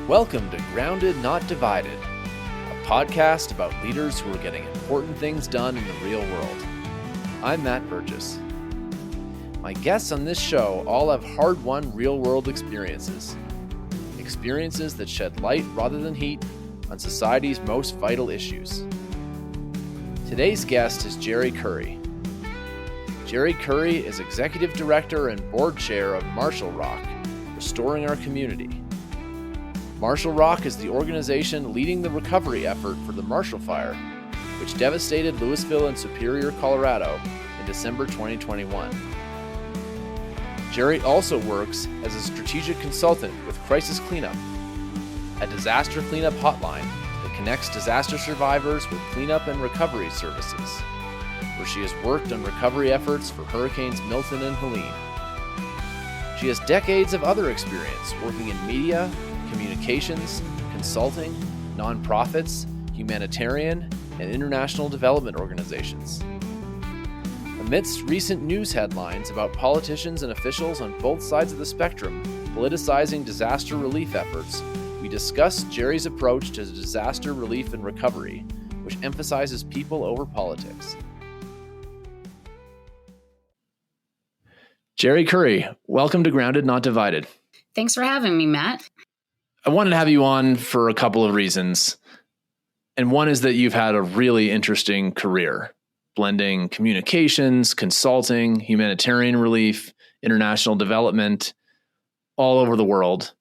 Welcome to Grounded Not Divided, a podcast about leaders who are getting important things done in the real world. I'm Matt Burgess. My guests on this show all have hard-won real-world experiences that shed light rather than heat on society's most vital issues. Today's guest is Jeri Curry. Jeri Curry is Executive Director and Board Chair of Marshall Rock, Restoring Our Community. Marshall Rock is the organization leading the recovery effort for the Marshall Fire, which devastated Louisville and Superior, Colorado in December 2021. Jeri also works as a strategic consultant with Crisis Cleanup, a disaster cleanup hotline that connects disaster survivors with cleanup and recovery services, where she has worked on recovery efforts for Hurricanes Milton and Helene. She has decades of other experience working in media, communications, consulting, nonprofits, humanitarian, and international development organizations. Amidst recent news headlines about politicians and officials on both sides of the spectrum politicizing disaster relief efforts, we discuss Jeri's approach to disaster relief and recovery, which emphasizes people over politics. Jeri Curry, welcome to Grounded Not Divided. Thanks for having me, Matt. I wanted to have you on for a couple of reasons. And one is that you've had a really interesting career, blending communications, consulting, humanitarian relief, international development, all over the world.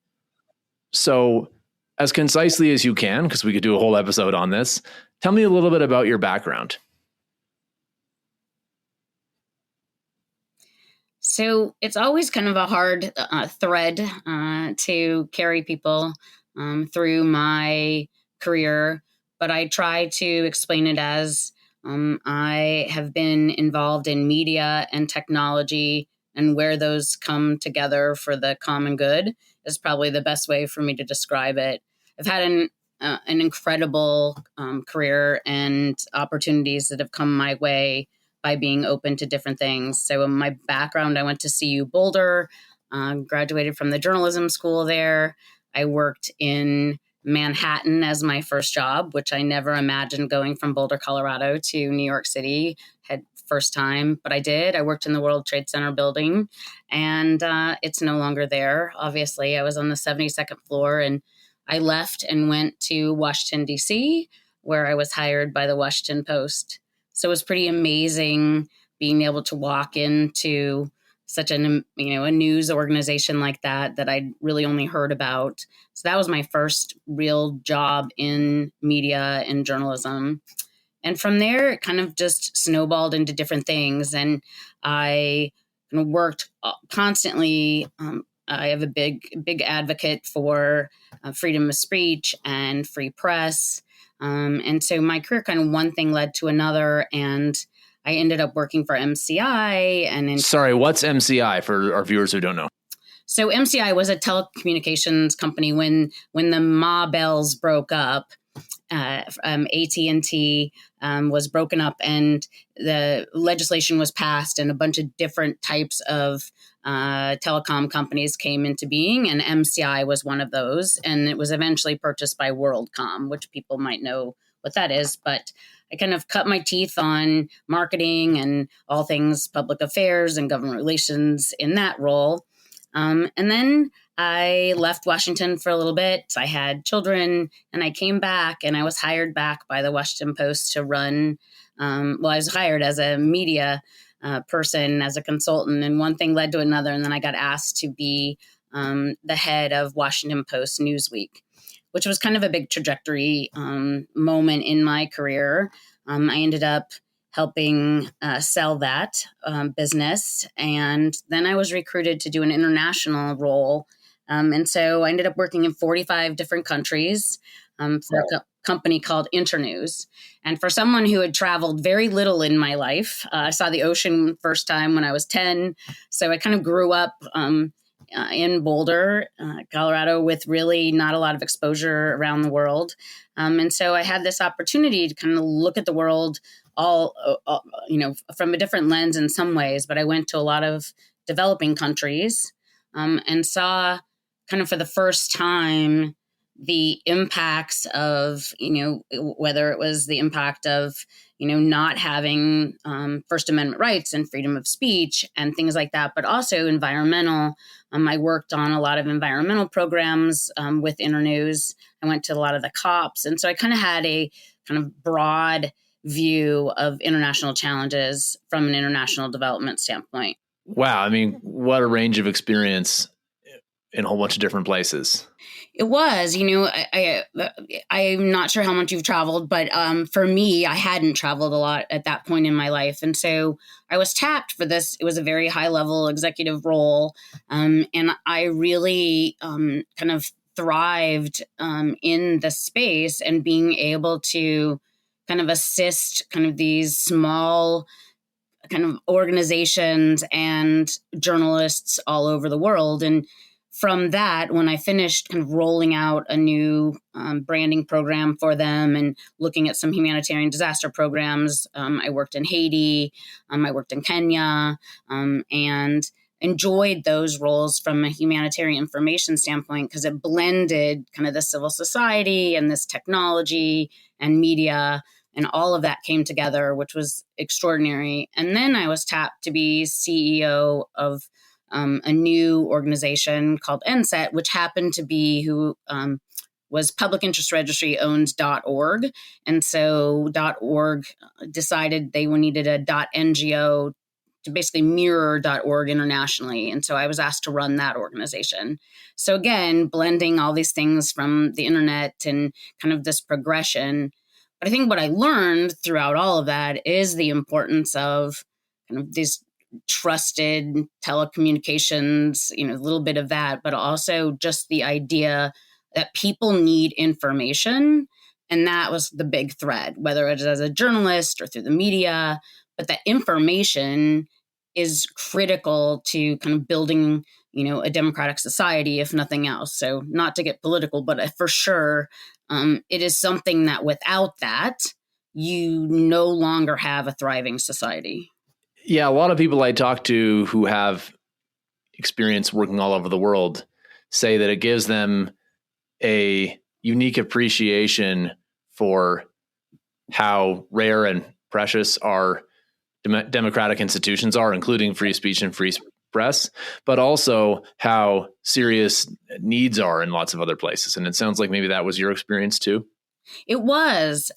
So as concisely as you can, because we could do a whole episode on this, tell me a little bit about your background. So it's always kind of a hard thread to carry people through my career, but I try to explain it as I have been involved in media and technology, and where those come together for the common good is probably the best way for me to describe it. I've had an incredible career and opportunities that have come my way by being open to different things. So in my background, I went to CU Boulder, graduated from the journalism school there. I worked in Manhattan as my first job, which I never imagined going from Boulder, Colorado to New York City. Had first time, but I did. I worked in the World Trade Center building, and it's no longer there. Obviously, I was on the 72nd floor, and I left and went to Washington, D.C., where I was hired by the Washington Post. So it was pretty amazing being able to walk into such a news organization like that I'd really only heard about. So that was my first real job in media and journalism. And from there, it kind of just snowballed into different things. And I worked constantly. I have a big advocate for freedom of speech and free press. And so my career kind of one thing led to another, and I ended up working for MCI. Sorry, what's MCI for our viewers who don't know? So MCI was a telecommunications company when the Ma Bells broke up. AT&T was broken up, and the legislation was passed, and a bunch of different types of telecom companies came into being, and MCI was one of those. And it was eventually purchased by WorldCom, which people might know what that is. But I kind of cut my teeth on marketing and all things public affairs and government relations in that role. And then I left Washington for a little bit. I had children, and I came back, and I was hired back by the Washington Post to run. I was hired as a media person, as a consultant, and one thing led to another. And then I got asked to be the head of Washington Post Newsweek, which was kind of a big trajectory moment in my career. I ended up helping sell that business. And then I was recruited to do an international role. And so I ended up working in 45 different countries for a company called Internews. And for someone who had traveled very little in my life, I saw the ocean first time when I was 10. So I kind of grew up in Boulder, Colorado, with really not a lot of exposure around the world. And so I had this opportunity to kind of look at the world all from a different lens in some ways. But I went to a lot of developing countries and saw kind of for the first time the impacts of, whether it was the impact of, not having First Amendment rights and freedom of speech and things like that, but also environmental. I worked on a lot of environmental programs with Internews. I went to a lot of the COPs. And so I kind of had a kind of broad view of international challenges from an international development standpoint. Wow. I mean, what a range of experience in a whole bunch of different places. It was, I'm not sure how much you've traveled, but for me, I hadn't traveled a lot at that point in my life. And so I was tapped for this. It was a very high level executive role. And I really kind of thrived in the space and being able to kind of assist kind of these small kind of organizations and journalists all over the world. And from that, when I finished kind of rolling out a new branding program for them and looking at some humanitarian disaster programs, I worked in Haiti, I worked in Kenya, and enjoyed those roles from a humanitarian information standpoint because it blended kind of the civil society and this technology and media, and all of that came together, which was extraordinary. And then I was tapped to be CEO of a new organization called NSET, which happened to be who was Public Interest Registry owns .org. And so .org decided they needed a .ngo to basically mirror .org internationally. And so I was asked to run that organization. So again, blending all these things from the internet and kind of this progression. But I think what I learned throughout all of that is the importance of kind of these trusted telecommunications, a little bit of that, but also just the idea that people need information. And that was the big thread, whether it's as a journalist or through the media, but that information is critical to kind of building, a democratic society, if nothing else. So not to get political, but for sure, it is something that without that, you no longer have a thriving society. Yeah, a lot of people I talk to who have experience working all over the world say that it gives them a unique appreciation for how rare and precious our democratic institutions are, including free speech and free press, but also how serious needs are in lots of other places. And it sounds like maybe that was your experience too. It was.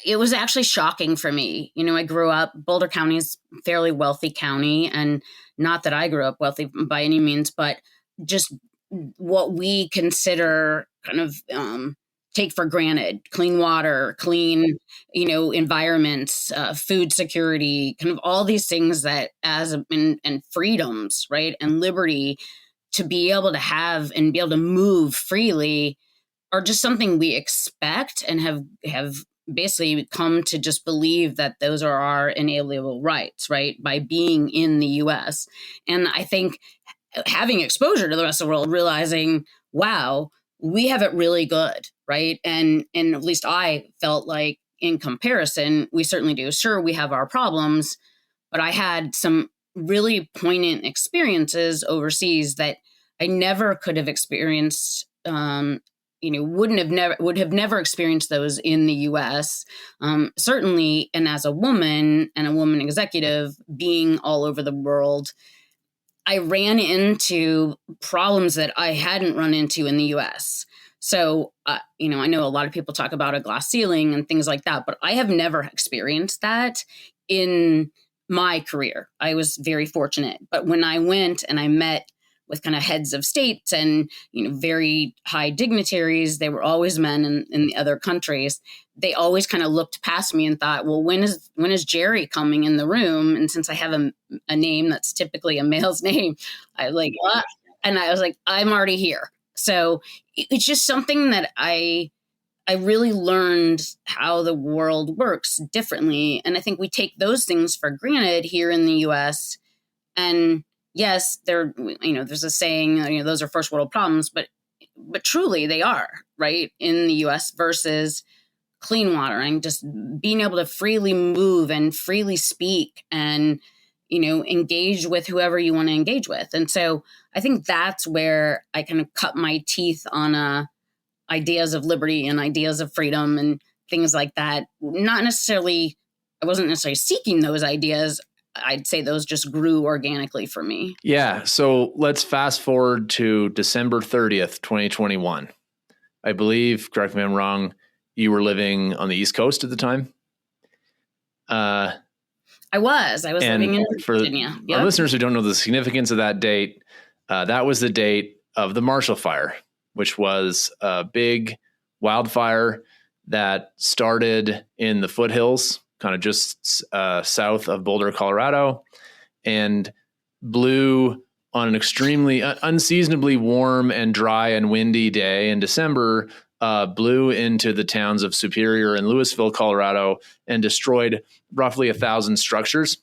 It was actually shocking for me. I grew up, Boulder County is a fairly wealthy county, and not that I grew up wealthy by any means, but just what we consider kind of take for granted: clean water, clean, environments, food security, kind of all these things that and freedoms, right? And liberty to be able to have and be able to move freely are just something we expect and have basically come to just believe that those are our inalienable rights, right? By being in the US. And I think having exposure to the rest of the world, realizing, wow, we have it really good, right? And at least I felt like in comparison, we certainly do. Sure, we have our problems, but I had some really poignant experiences overseas that I never could have experienced, would have never experienced those in the U.S. Certainly, and as a woman and a woman executive being all over the world, I ran into problems that I hadn't run into in the U.S. So, I know a lot of people talk about a glass ceiling and things like that, but I have never experienced that in my career. I was very fortunate. But when I went and I met with kind of heads of states and, very high dignitaries, they were always men in the other countries. They always kind of looked past me and thought, well, when is Jeri coming in the room? And since I have a name that's typically a male's name, I was like, what? And I was like, I'm already here. So it's just something that I really learned how the world works differently. And I think we take those things for granted here in the US. And yes, there's a saying, those are first world problems, but truly they are, right? In the US versus clean water and just being able to freely move and freely speak and, engage with whoever you want to engage with. And so I think that's where I kind of cut my teeth on ideas of liberty and ideas of freedom and things like that. I wasn't necessarily seeking those ideas. I'd say those just grew organically for me. Yeah. So let's fast forward to December 30th, 2021. I believe, correct me if I'm wrong, you were living on the East Coast at the time? I was living in Virginia. For our listeners who don't know the significance of that date, that was the date of the Marshall Fire, which was a big wildfire that started in the foothills, kind of just south of Boulder, Colorado, and blew on an extremely unseasonably warm and dry and windy day in December, blew into the towns of Superior and Louisville, Colorado, and destroyed roughly 1,000 structures.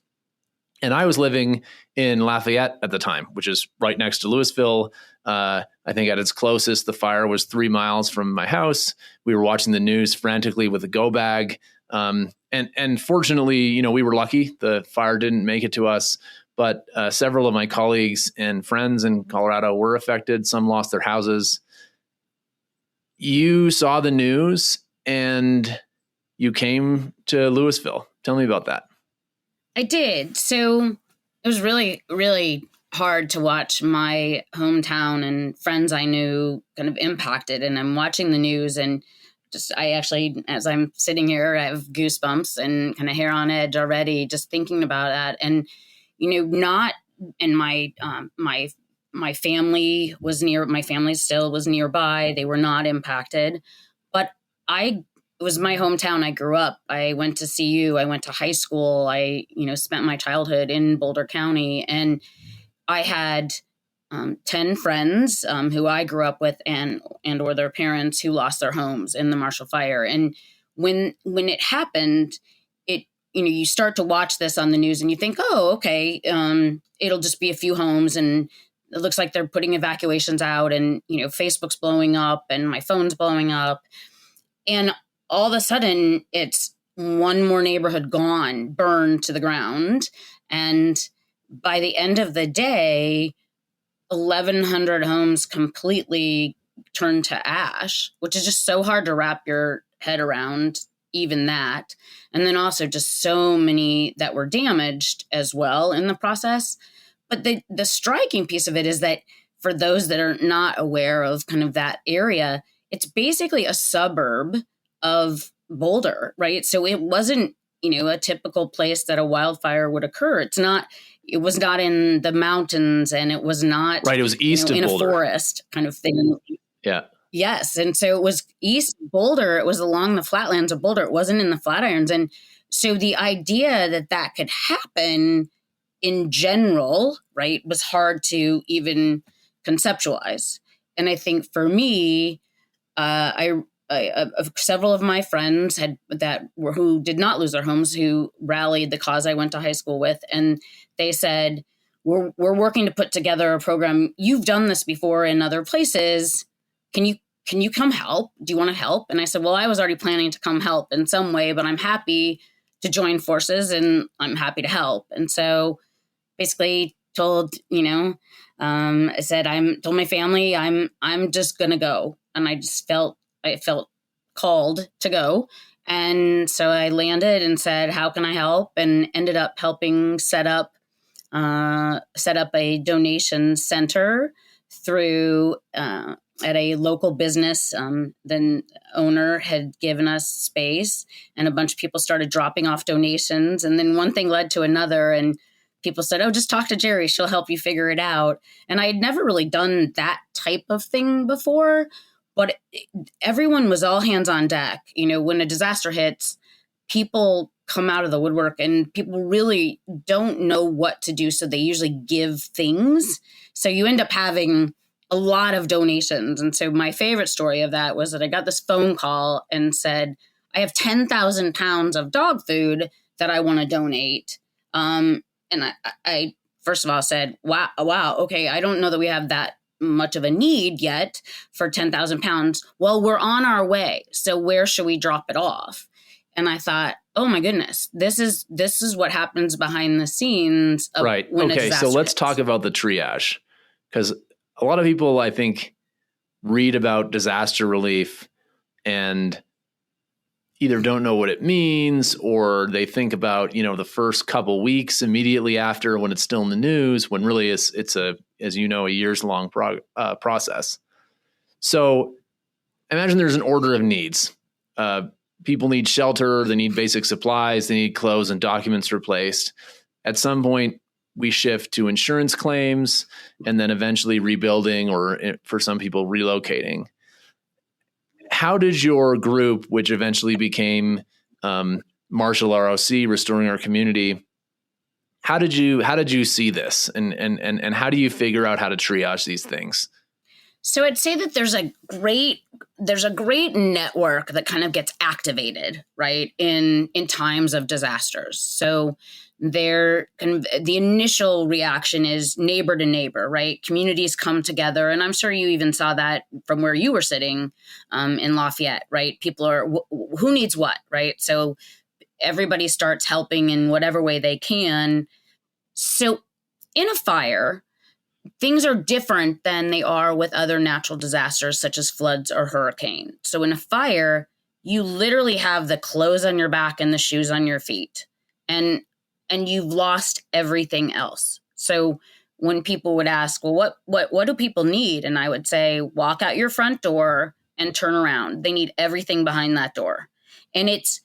And I was living in Lafayette at the time, which is right next to Louisville. I think at its closest, the fire was 3 miles from my house. We were watching the news frantically with a go bag. And fortunately, we were lucky. The fire didn't make it to us, but several of my colleagues and friends in Colorado were affected. Some lost their houses. You saw the news and you came to Louisville. Tell me about that. I did. So it was really, really hard to watch my hometown and friends I knew kind of impacted. And I'm watching the news and I actually, as I'm sitting here, I have goosebumps and kind of hair on edge already, just thinking about that. And, not in my family still was nearby. They were not impacted, but it was my hometown. I grew up. I went to CU. I went to high school. I, spent my childhood in Boulder County, and I had 10 friends who I grew up with and or their parents who lost their homes in the Marshall Fire. And when it happened, you start to watch this on the news and you think, oh, okay, it'll just be a few homes and it looks like they're putting evacuations out and, Facebook's blowing up and my phone's blowing up. And all of a sudden it's one more neighborhood gone, burned to the ground. And by the end of the day, 1,100 homes completely turned to ash, which is just so hard to wrap your head around, even that. And then also just so many that were damaged as well in the process. But the striking piece of it is that for those that are not aware of kind of that area, it's basically a suburb of Boulder, right? So it wasn't, a typical place that a wildfire would occur. It was not in the mountains and it was not right. It was east of in Boulder. A forest kind of thing. Yeah. Yes. And so it was east of Boulder. It was along the flatlands of Boulder. It wasn't in the Flatirons. And so the idea that could happen in general, right, was hard to even conceptualize. And I think for me, several of my friends who did not lose their homes, who rallied the cause I went to high school with, and they said, we're working to put together a program. You've done this before in other places. Can you come help? Do you want to help? And I said, well, I was already planning to come help in some way, but I'm happy to join forces and I'm happy to help. And so basically told, I said, told my family, I'm just going to go. And I felt called to go. And so I landed and said, how can I help? And ended up helping set up a donation center through at a local business. The owner had given us space and a bunch of people started dropping off donations. And then one thing led to another and people said, oh, just talk to Jeri. She'll help you figure it out. And I had never really done that type of thing before, but everyone was all hands on deck. When a disaster hits, people come out of the woodwork and people really don't know what to do. So they usually give things. So you end up having a lot of donations. And so my favorite story of that was that I got this phone call and said, I have 10,000 pounds of dog food that I want to donate. And I first of all said, wow, okay, I don't know that we have that much of a need yet for 10,000 pounds. Well, we're on our way. So where should we drop it off? And I thought, oh my goodness, this is what happens behind the scenes of Right. when a Okay. So disaster let's hits. talk about the triage, because a lot of people, I think, read about disaster relief and either don't know what it means, or they think about, the first couple weeks immediately after when it's still in the news, when really it's a, as you know, a years long process. So imagine there's an order of needs. People need shelter, they need basic supplies, they need clothes and documents replaced. At some point, we shift to insurance claims and then eventually rebuilding, or for some people, relocating. How did your group, which eventually became Marshall ROC, Restoring Our Community, how did you see this, and how do you figure out how to triage these things? So I'd say that there's a great network that kind of gets activated, right, in times of disasters. So the initial reaction is neighbor to neighbor, right? Communities come together, and I'm sure you even saw that from where you were sitting in Lafayette, right? People are who needs what, right? So everybody starts helping in whatever way they can. So in a fire, things are different than they are with other natural disasters such as floods or hurricane. So in a fire, you literally have the clothes on your back and the shoes on your feet, and you've lost everything else. So when people would ask, well, what do people need? And I would say, walk out your front door and turn around. They need everything behind that door. And it's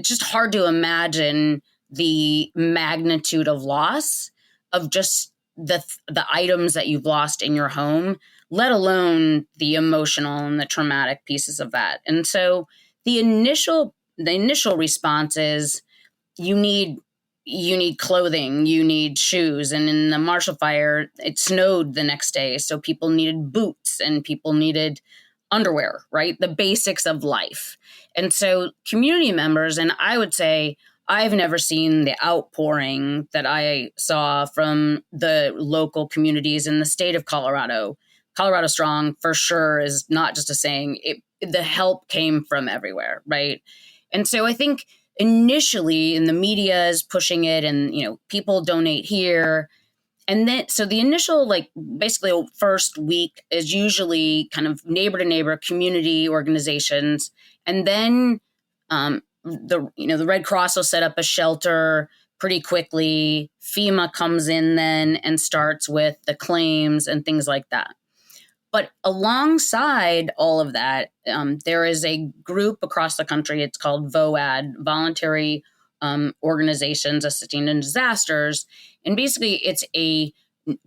just hard to imagine the magnitude of loss of just the items that you've lost in your home, let alone the emotional and the traumatic pieces of that. And so the initial response is you need clothing, you need shoes. And in the Marshall Fire, it snowed the next day, so people needed boots and people needed underwear, right? The basics of life. And so community members, and I would say I've never seen the outpouring that I saw from the local communities in the state of Colorado. Colorado Strong, for sure, is not just a saying. The help came from everywhere, right? And so I think initially, and the media is pushing it, and people donate here. And then, so the initial, basically first week is usually kind of neighbor to neighbor community organizations. And then the Red Cross will set up a shelter pretty quickly. FEMA comes in then and starts with the claims and things like that. But alongside all of that, there is a group across the country. It's called VOAD, Voluntary Organizations Assisting in Disasters. And basically, it's a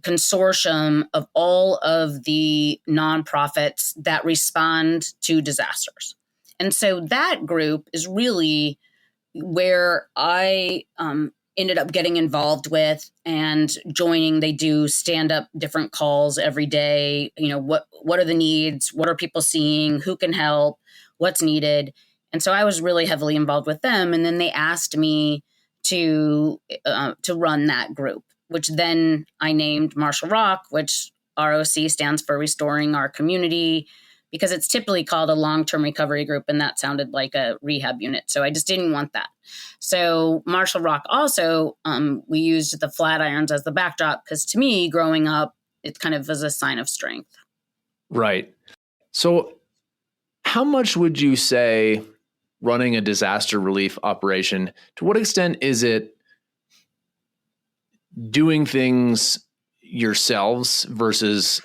consortium of all of the nonprofits that respond to disasters. And so that group is really where I ended up getting involved with and joining. They do stand up different calls every day. What are the needs? What are people seeing? Who can help? What's needed? And so I was really heavily involved with them. And then they asked me to run that group, which then I named Marshall ROC, which ROC stands for Restoring Our Community, because it's typically called a long-term recovery group, and that sounded like a rehab unit. So I just didn't want that. So Marshall ROC also, we used the Flatirons as the backdrop, because to me, growing up, it kind of was a sign of strength. Right. So how much would you say running a disaster relief operation, to what extent is it doing things yourselves versus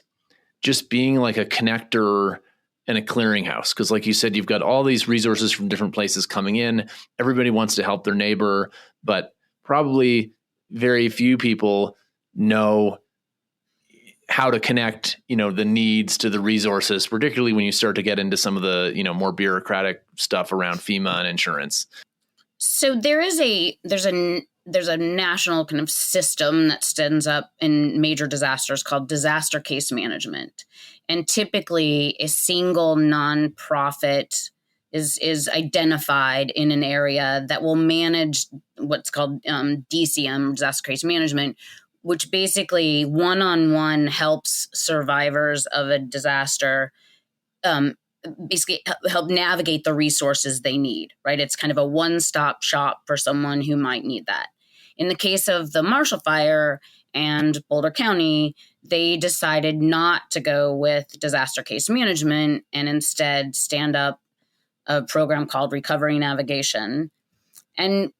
just being like a connector and a clearinghouse? Because like you said, you've got all these resources from different places coming in. Everybody wants to help their neighbor, but probably very few people know how to connect, the needs to the resources, particularly when you start to get into some of the, more bureaucratic stuff around FEMA and insurance. So there's a national kind of system that stands up in major disasters called disaster case management. And typically a single nonprofit is identified in an area that will manage what's called DCM, disaster case management, which basically one-on-one helps survivors of a disaster basically help navigate the resources they need, right? It's kind of a one-stop shop for someone who might need that. In the case of the Marshall Fire and Boulder County, they decided not to go with disaster case management and instead stand up a program called Recovery Navigation. And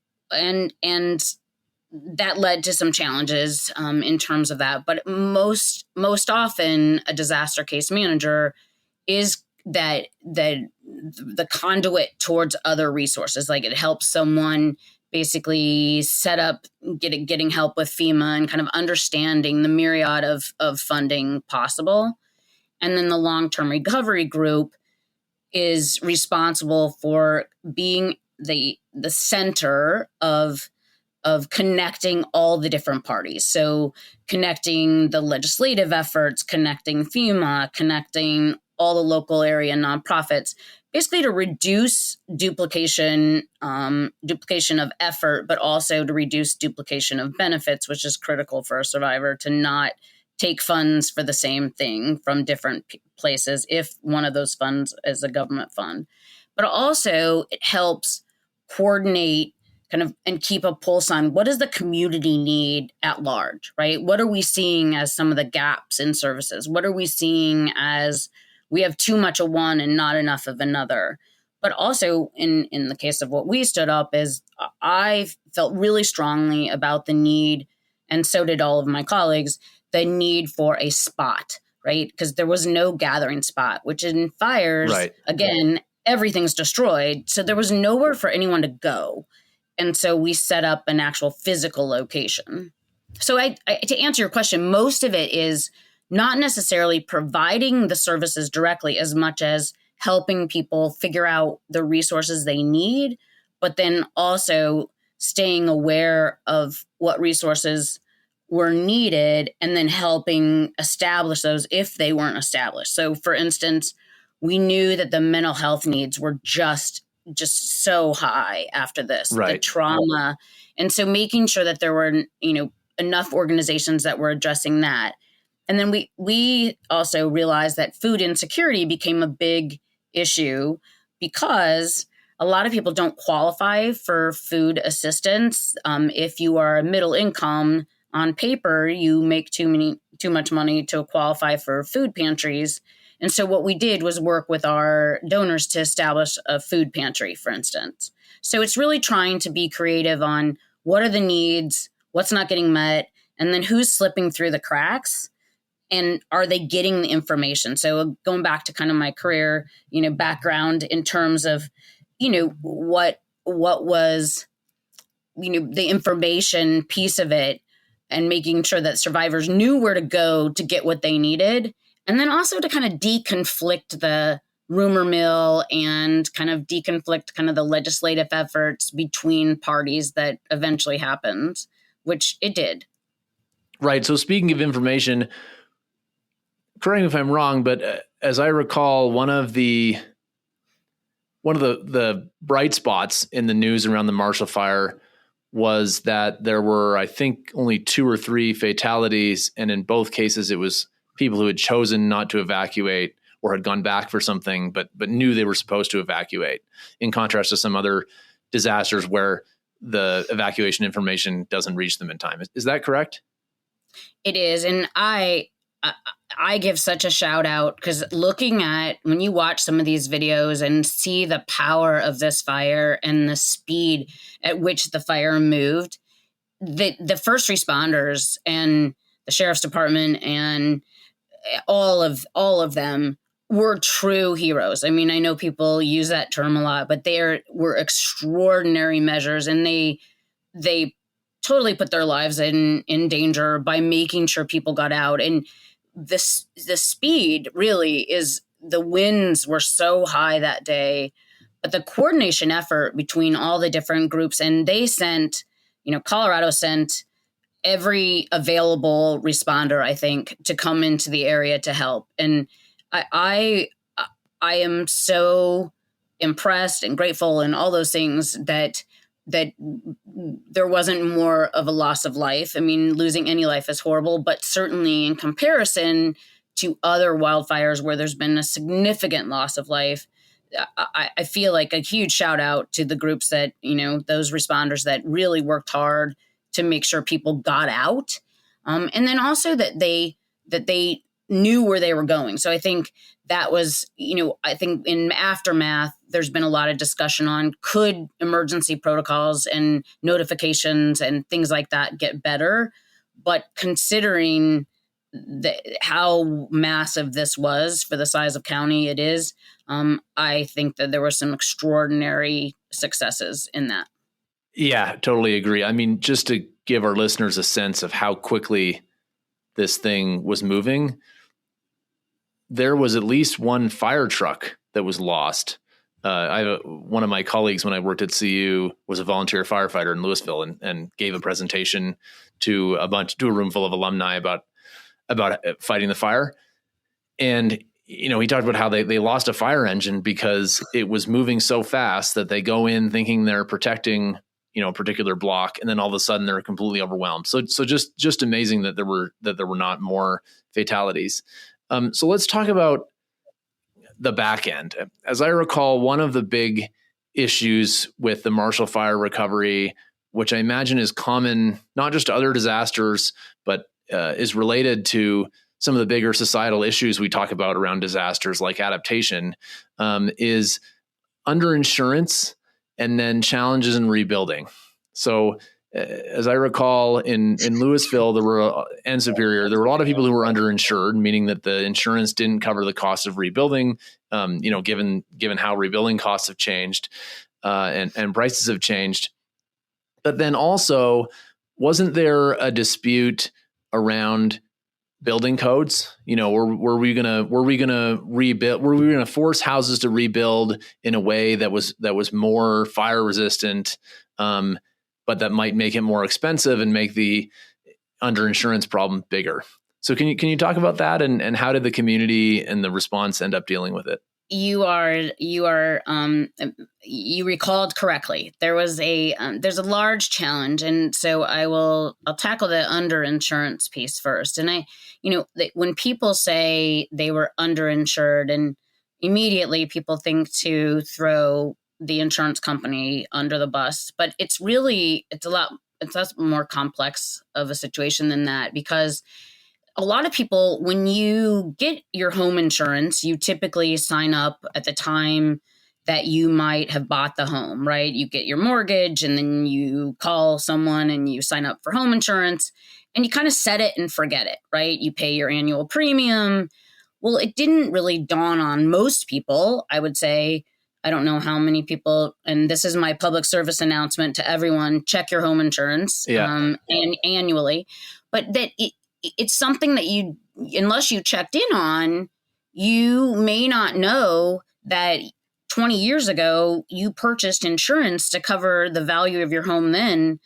that led to some challenges in terms of that. But most often, a disaster case manager is that the conduit towards other resources. Like, it helps someone basically set up getting help with FEMA and kind of understanding the myriad of funding possible. And then the long-term recovery group is responsible for being the center of connecting all the different parties. So connecting the legislative efforts, connecting FEMA, connecting all the local area nonprofits, basically to reduce duplication of effort, but also to reduce duplication of benefits, which is critical for a survivor to not take funds for the same thing from different places if one of those funds is a government fund. But also it helps coordinate kind of and keep a pulse on what does the community need at large, right? What are we seeing as some of the gaps in services? What are we seeing as we have too much of one and not enough of another? But also in the case of what we stood up is I felt really strongly about the need, and so did all of my colleagues, the need for a spot, right? Because there was no gathering spot, which in fires, Right. Again, everything's destroyed. So there was nowhere for anyone to go. And so we set up an actual physical location. So to answer your question, most of it is not necessarily providing the services directly as much as helping people figure out the resources they need, but then also staying aware of what resources were needed and then helping establish those if they weren't established. So for instance, we knew that the mental health needs were just so high after this, Right. The trauma. And so making sure that there were, enough organizations that were addressing that. And then we also realized that food insecurity became a big issue because a lot of people don't qualify for food assistance. If you are middle income, on paper, you make too much money to qualify for food pantries. And so what we did was work with our donors to establish a food pantry, for instance. So it's really trying to be creative on what are the needs, what's not getting met, and then who's slipping through the cracks, and are they getting the information? So going back to kind of my career, background in terms of, what was, the information piece of it, and making sure that survivors knew where to go to get what they needed. And then also to kind of deconflict the rumor mill and kind of deconflict kind of the legislative efforts between parties that eventually happened, which it did. Right. So speaking of information, correct me if I'm wrong, but as I recall, one of the bright spots in the news around the Marshall Fire was that there were, I think, only 2 or 3 fatalities. And in both cases, it was people who had chosen not to evacuate or had gone back for something, but knew they were supposed to evacuate, in contrast to some other disasters where the evacuation information doesn't reach them in time. Is that correct? It is. And I give such a shout out because looking at when you watch some of these videos and see the power of this fire and the speed at which the fire moved, the first responders and the sheriff's department and all of them were true heroes. I mean, I know people use that term a lot, but were extraordinary measures, and they totally put their lives in danger by making sure people got out. And the speed really is, the winds were so high that day, but the coordination effort between all the different groups, and they sent, Colorado sent every available responder, I think, to come into the area to help. And I am so impressed and grateful and all those things that there wasn't more of a loss of life. I mean, losing any life is horrible, but certainly in comparison to other wildfires where there's been a significant loss of life, I feel like a huge shout out to the groups that, those responders that really worked hard to make sure people got out. And then also that they knew where they were going. So I think that was, I think in aftermath, there's been a lot of discussion on could emergency protocols and notifications and things like that get better. But considering how massive this was for the size of county it is, I think that there were some extraordinary successes in that. Yeah, totally agree. I mean, just to give our listeners a sense of how quickly this thing was moving, there was at least one fire truck that was lost. One of my colleagues when I worked at CU was a volunteer firefighter in Louisville and gave a presentation to a room full of alumni about fighting the fire. And, he talked about how they lost a fire engine because it was moving so fast that they go in thinking they're protecting, a particular block. And then all of a sudden they're completely overwhelmed. So just amazing that there were not more fatalities. So let's talk about the back end. As I recall, one of the big issues with the Marshall Fire recovery, which I imagine is common, not just to other disasters, but is related to some of the bigger societal issues we talk about around disasters like adaptation, is underinsurance and then challenges in rebuilding. So as I recall, in Louisville and Superior, there were a lot of people who were underinsured, meaning that the insurance didn't cover the cost of rebuilding. Given how rebuilding costs have changed and prices have changed, but then also, wasn't there a dispute around building codes? Were we gonna rebuild? Were we gonna force houses to rebuild in a way that was more fire resistant? But that might make it more expensive and make the underinsurance problem bigger. So can you talk about that and how did the community and the response end up dealing with it? You recalled correctly. There's a large challenge, and so I'll tackle the underinsurance piece first. And when people say they were underinsured, and immediately people think to throw the insurance company under the bus, but it's a lot more complex of a situation than that, because a lot of people, when you get your home insurance, you typically sign up at the time that you might have bought the home, right? You get your mortgage and then you call someone and you sign up for home insurance and you kind of set it and forget it, right? You pay your annual premium. Well, it didn't really dawn on most people, I would say. I don't know how many people, and this is my public service announcement to everyone, check your home insurance and annually, but that it's something that unless you checked in on, you may not know that 20 years ago, you purchased insurance to cover the value of your home then,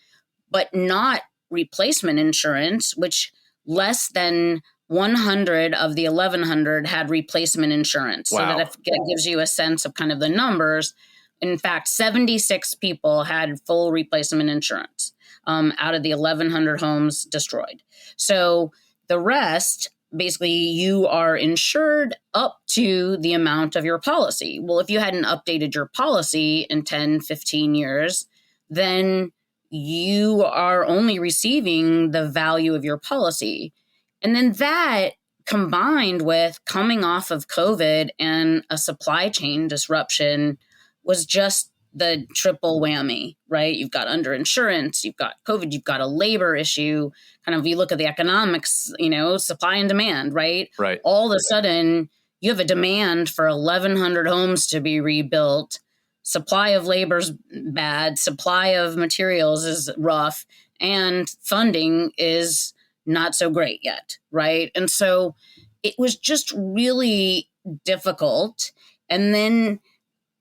but not replacement insurance, which less than 100 of the 1,100 had replacement insurance. Wow. So that if it gives you a sense of kind of the numbers, in fact, 76 people had full replacement insurance out of the 1,100 homes destroyed. So the rest, basically, you are insured up to the amount of your policy. Well, if you hadn't updated your policy in 10, 15 years, then you are only receiving the value of your policy. And then that combined with coming off of COVID and a supply chain disruption was just the triple whammy, right? You've got underinsurance, you've got COVID, you've got a labor issue. Kind of, you look at the economics, supply and demand, right? Right. All of a sudden, you have a demand for 1,100 homes to be rebuilt. Supply of labor's bad, supply of materials is rough, and funding is not so great yet, right? And so it was just really difficult. And then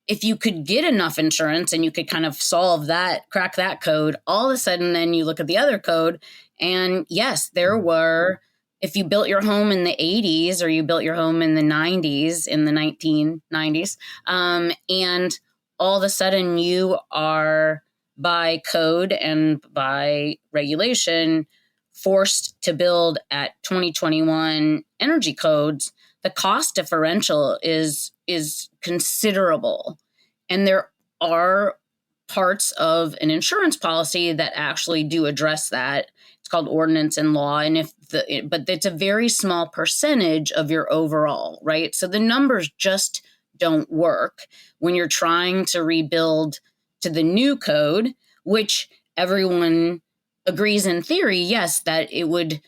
if you could get enough insurance and you could kind of solve that, crack that code, all of a sudden then you look at the other code and yes, there were, if you built your home in the 80s or you built your home in the 90s, in the 1990s, and all of a sudden you are by code and by regulation forced to build at 2021 energy codes, the cost differential is considerable. And there are parts of an insurance policy that actually do address that. It's called ordinance and law. And but it's a very small percentage of your overall, right? So the numbers just don't work when you're trying to rebuild to the new code, which everyone agrees in theory, yes, that it would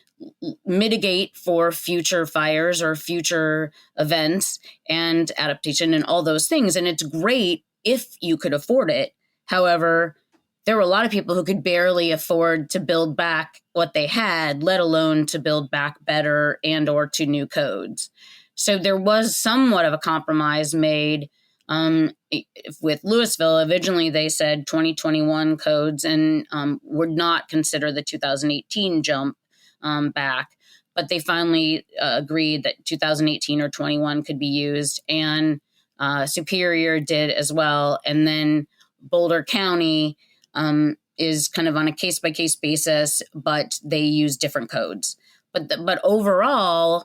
mitigate for future fires or future events and adaptation and all those things. And it's great if you could afford it. However, there were a lot of people who could barely afford to build back what they had, let alone to build back better and or to new codes. So there was somewhat of a compromise made with Louisville. Originally, they said 2021 codes and would not consider the 2018 jump back. But they finally agreed that 2018 or 21 could be used. And Superior did as well. And then Boulder County is kind of on a case-by-case basis, but they use different codes. But overall,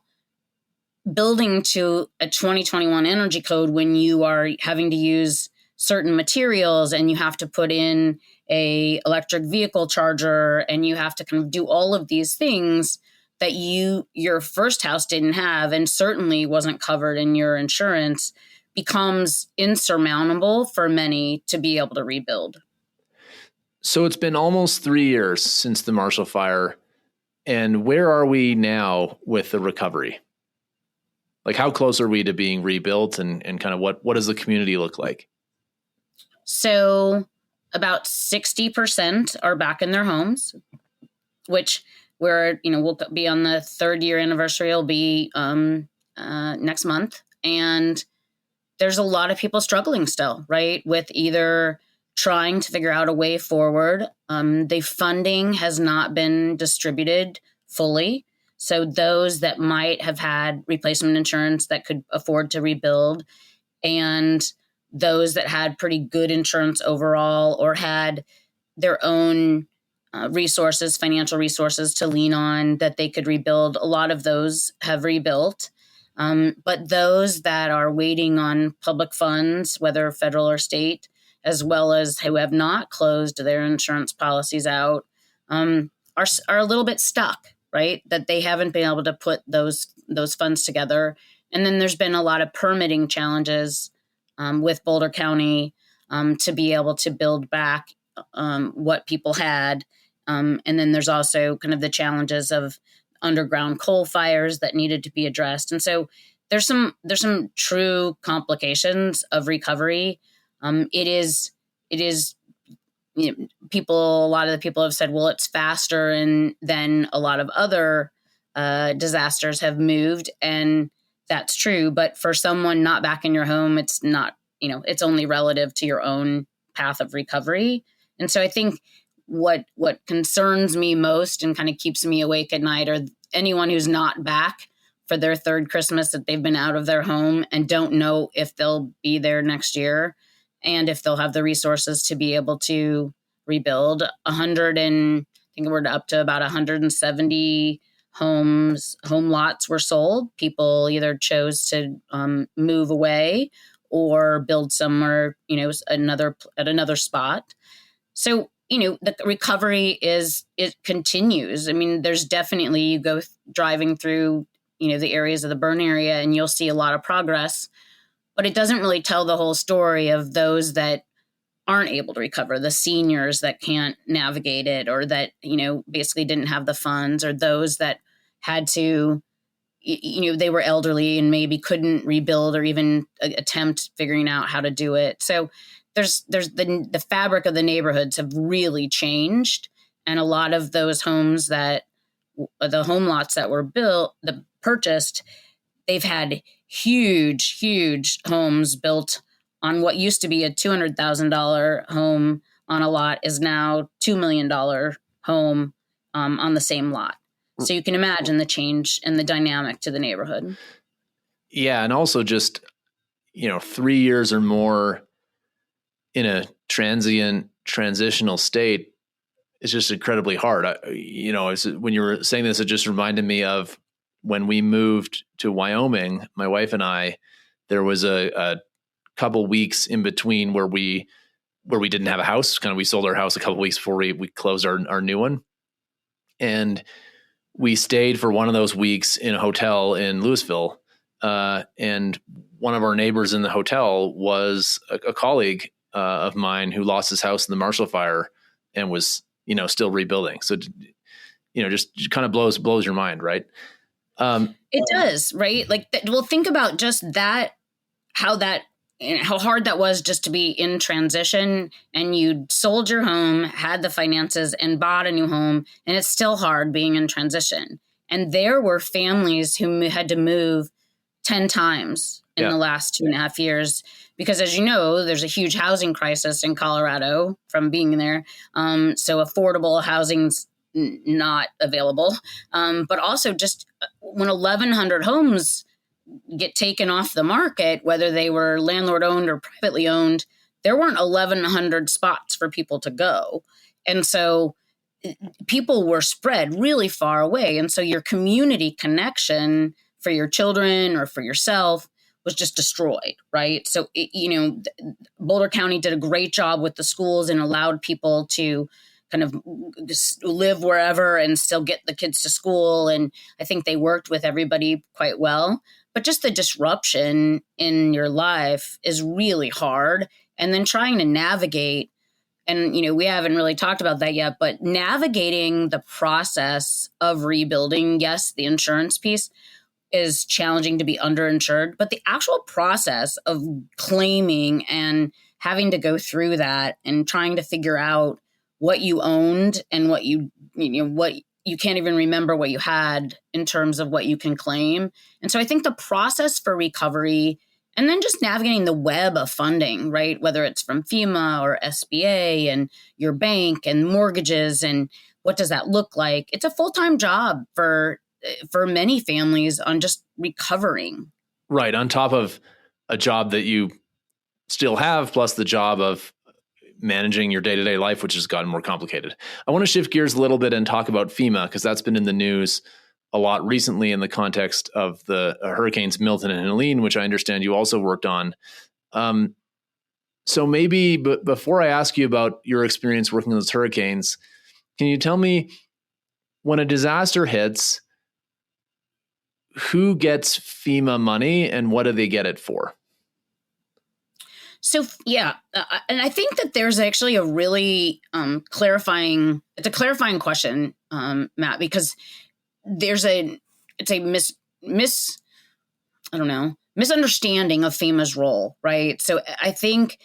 building to a 2021 energy code when you are having to use certain materials and you have to put in a electric vehicle charger and you have to kind of do all of these things that your first house didn't have and certainly wasn't covered in your insurance becomes insurmountable for many to be able to rebuild. So it's been almost 3 years since the Marshall Fire. And where are we now with the recovery? Like, how close are we to being rebuilt and kind of what does the community look like? So about 60% are back in their homes, which we'll be on the 3rd year anniversary. It'll be next month. And there's a lot of people struggling still, right? With either trying to figure out a way forward. The funding has not been distributed fully. So those that might have had replacement insurance that could afford to rebuild, and those that had pretty good insurance overall or had their own resources, financial resources to lean on that they could rebuild, a lot of those have rebuilt. But those that are waiting on public funds, whether federal or state, as well as who have not closed their insurance policies out, are a little bit stuck, right? That they haven't been able to put those funds together. And then there's been a lot of permitting challenges with Boulder County to be able to build back what people had. And then there's also kind of the challenges of underground coal fires that needed to be addressed. And so there's some true complications of recovery. It is, a lot of the people have said, well, it's faster and then a lot of other disasters have moved. And that's true. But for someone not back in your home, it's not, it's only relative to your own path of recovery. And so I think what concerns me most and kind of keeps me awake at night are anyone who's not back for their 3rd Christmas that they've been out of their home and don't know if they'll be there next year and if they'll have the resources to be able to rebuild. I think we're up to about 170 home lots were sold. People either chose to move away or build somewhere, at another spot. So, the recovery it continues. I mean, there's definitely, you go driving through, the areas of the burn area and you'll see a lot of progress, but it doesn't really tell the whole story of those that aren't able to recover, the seniors that can't navigate it or that, basically didn't have the funds, or those that had to, they were elderly and maybe couldn't rebuild or even attempt figuring out how to do it. So there's the fabric of the neighborhoods have really changed. And a lot of those homes the home lots that were purchased, they've had huge homes built on what used to be a $200,000 home on a lot is now $2 million home on the same lot. So you can imagine the change and the dynamic to the neighborhood. Yeah. And also just, 3 years or more in a transitional state, is just incredibly hard. When you were saying this, it just reminded me of when we moved to Wyoming, my wife and I. There was a couple weeks in between where we didn't have a house. Kind of, we sold our house a couple weeks before we closed our new one, and we stayed for one of those weeks in a hotel in Louisville. And one of our neighbors in the hotel was a colleague of mine who lost his house in the Marshall Fire and was, still rebuilding. So, just kind of blows your mind, right? It does, right? Like, well, think about just that, how hard that was just to be in transition, and you sold your home, had the finances, and bought a new home, and it's still hard being in transition. And there were families who had to move 10 times in the last 2.5 years, because, as you know, there's a huge housing crisis in Colorado from being there. So affordable housing's not available. But also, just when 1,100 homes get taken off the market, whether they were landlord owned or privately owned, there weren't 1,100 spots for people to go. And so people were spread really far away. And so your community connection for your children or for yourself was just destroyed, right? So, Boulder County did a great job with the schools and allowed people to kind of just live wherever and still get the kids to school. And I think they worked with everybody quite well. But just the disruption in your life is really hard. And then trying to navigate, and, we haven't really talked about that yet, but navigating the process of rebuilding, yes, the insurance piece is challenging to be underinsured, but the actual process of claiming and having to go through that and trying to figure out what you owned and what you can't even remember what you had in terms of what you can claim. And so I think the process for recovery, and then just navigating the web of funding, right? Whether it's from FEMA or SBA and your bank and mortgages, and what does that look like? It's a full-time job for many families on just recovering. Right. On top of a job that you still have, plus the job of managing your day-to-day life, which has gotten more complicated. I want to shift gears a little bit and talk about FEMA, because that's been in the news a lot recently in the context of the hurricanes Milton and Helene, which I understand you also worked on. So maybe before I ask you about your experience working on those hurricanes, can you tell me, when a disaster hits, who gets FEMA money and what do they get it for? So, and I think that there's actually a really clarifying question, Matt, because it's a misunderstanding of FEMA's role, right? So I think,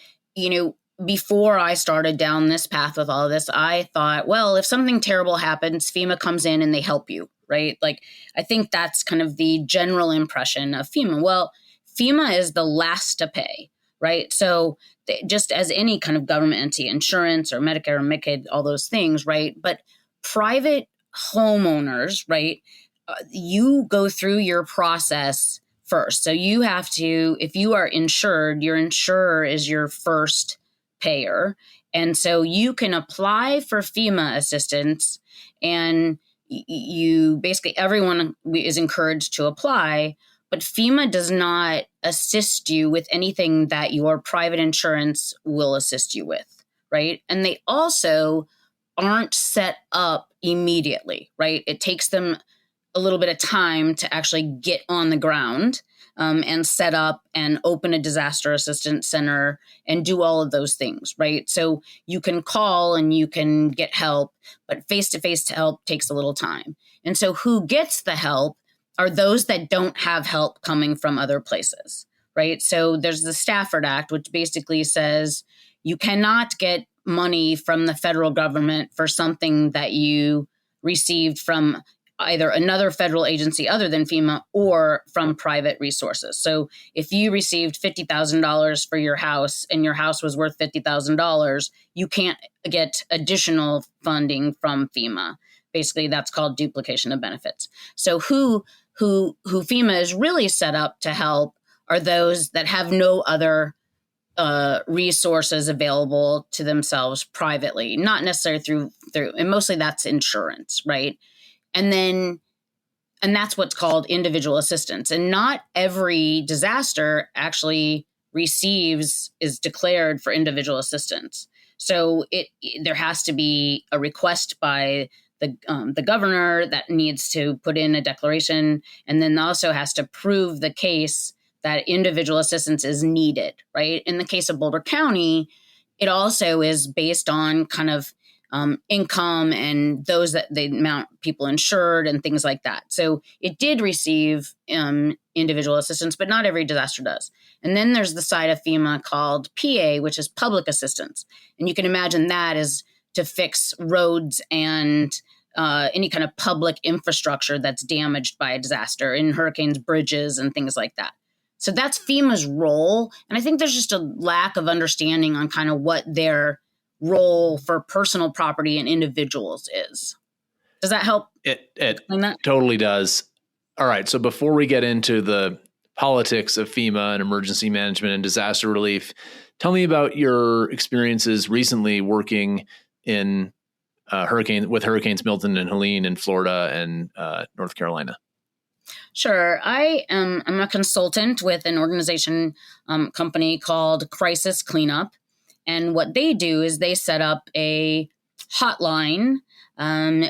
before I started down this path with all of this, I thought, well, if something terrible happens, FEMA comes in and they help you, right? Like, I think that's kind of the general impression of FEMA. Well, FEMA is the last to pay, right? So just as any kind of government entity, insurance or Medicare or Medicaid, all those things, right? But private homeowners, right? You go through your process first. So you have to, if you are insured, your insurer is your first payer. And so you can apply for FEMA assistance, and everyone is encouraged to apply, but FEMA does not assist you with anything that your private insurance will assist you with, right? And they also aren't set up immediately, right? It takes them a little bit of time to actually get on the ground and set up and open a disaster assistance center and do all of those things, right? So you can call and you can get help, but face-to-face help takes a little time. And so who gets the help are those that don't have help coming from other places, right? So there's the Stafford Act, which basically says you cannot get money from the federal government for something that you received from either another federal agency other than FEMA or from private resources. So if you received $50,000 for your house and your house was worth $50,000, you can't get additional funding from FEMA. Basically, that's called duplication of benefits. So who FEMA is really set up to help are those that have no other resources available to themselves privately, not necessarily through, and mostly that's insurance, right? And that's what's called individual assistance. And not every disaster actually is declared for individual assistance. So there has to be a request by the governor that needs to put in a declaration, and then also has to prove the case that individual assistance is needed, right? In the case of Boulder County, it also is based on kind of income and the amount of people insured and things like that. So it did receive individual assistance, but not every disaster does. And then there's the side of FEMA called PA, which is public assistance. And you can imagine that is to fix roads and any kind of public infrastructure that's damaged by a disaster, in hurricanes, bridges, and things like that. So that's FEMA's role. And I think there's just a lack of understanding on kind of what their role for personal property and individuals is. Does that help? It totally does. All right. So before we get into the politics of FEMA and emergency management and disaster relief, tell me about your experiences recently working in Hurricanes Milton and Helene in Florida and North Carolina. Sure. I'm a consultant with an organization company called Crisis Cleanup. And what they do is they set up a hotline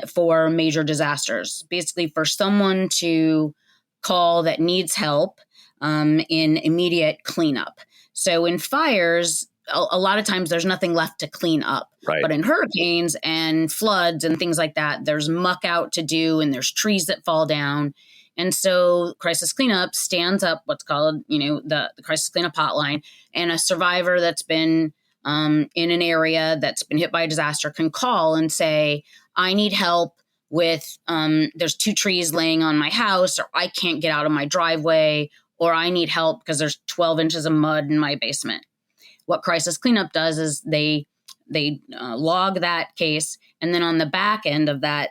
for major disasters, basically for someone to call that needs help in immediate cleanup. So in fires, a lot of times there's nothing left to clean up. Right. But in hurricanes and floods and things like that, there's muck out to do and there's trees that fall down. And so Crisis Cleanup stands up what's called, the Crisis Cleanup Hotline, and a survivor that's been in an area that's been hit by a disaster can call and say, I need help with, there's 2 trees laying on my house, or I can't get out of my driveway, or I need help because there's 12 inches of mud in my basement. What Crisis Cleanup does is they log that case, and then on the back end of that,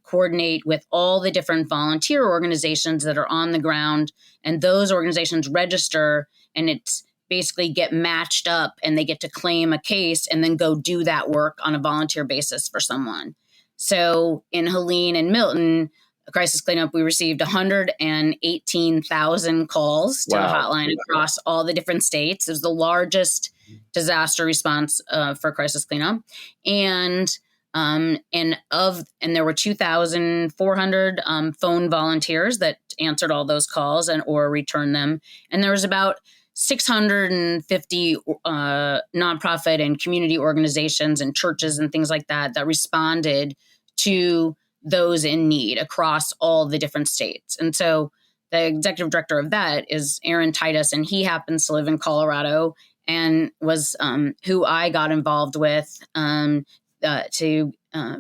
coordinate with all the different volunteer organizations that are on the ground, and those organizations register, and it's basically get matched up, and they get to claim a case and then go do that work on a volunteer basis for someone. So in Helene and Milton, Crisis Cleanup, we received 118,000 calls to the hotline across all the different states. It was the largest disaster response for Crisis Cleanup, and there were 2,400 phone volunteers that answered all those calls or returned them, and there was about 650 nonprofit and community organizations and churches and things like that responded to those in need across all the different states. And so the executive director of that is Aaron Titus, and he happens to live in Colorado and was who I got involved with to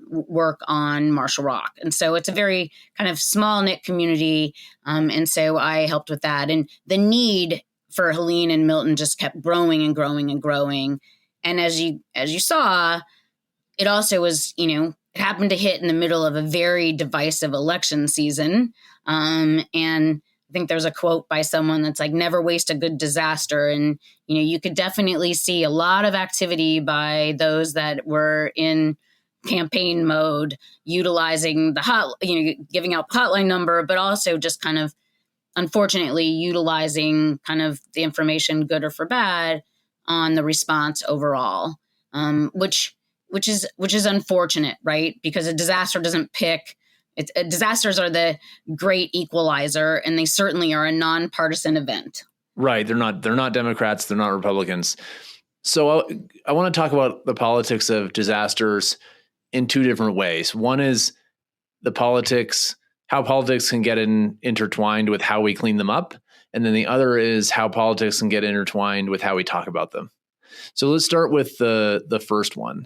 work on Marshall Rock. And so it's a very kind of small knit community. And so I helped with that. And the need for Helene and Milton just kept growing and growing and growing. And as you saw, it also was, it happened to hit in the middle of a very divisive election season. And I think there's a quote by someone that's like, never waste a good disaster. And, you could definitely see a lot of activity by those that were in campaign mode, utilizing giving out the hotline number, but also just kind of, unfortunately, utilizing kind of the information, good or for bad, on the response overall, which is unfortunate, right? Because a disaster doesn't pick. Disasters are the great equalizer, and they certainly are a nonpartisan event. Right. They're not Democrats. They're not Republicans. So I want to talk about the politics of disasters in 2 different ways. One is how politics can get intertwined with how we clean them up. And then the other is how politics can get intertwined with how we talk about them. So let's start with the first one.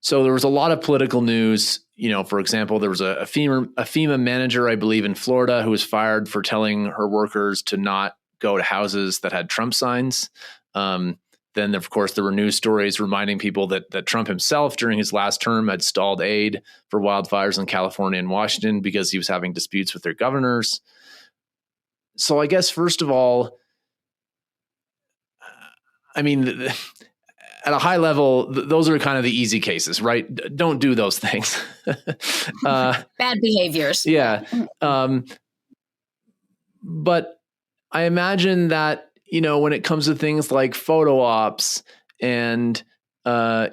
So there was a lot of political news. For example, there was a FEMA manager, I believe, in Florida who was fired for telling her workers to not go to houses that had Trump signs. Then, of course, there were news stories reminding people that Trump himself, during his last term, had stalled aid for wildfires in California and Washington because he was having disputes with their governors. So I guess, first of all, I mean, at a high level, those are kind of the easy cases, right? Don't do those things. Bad behaviors. Yeah. But I imagine that, when it comes to things like photo ops and, a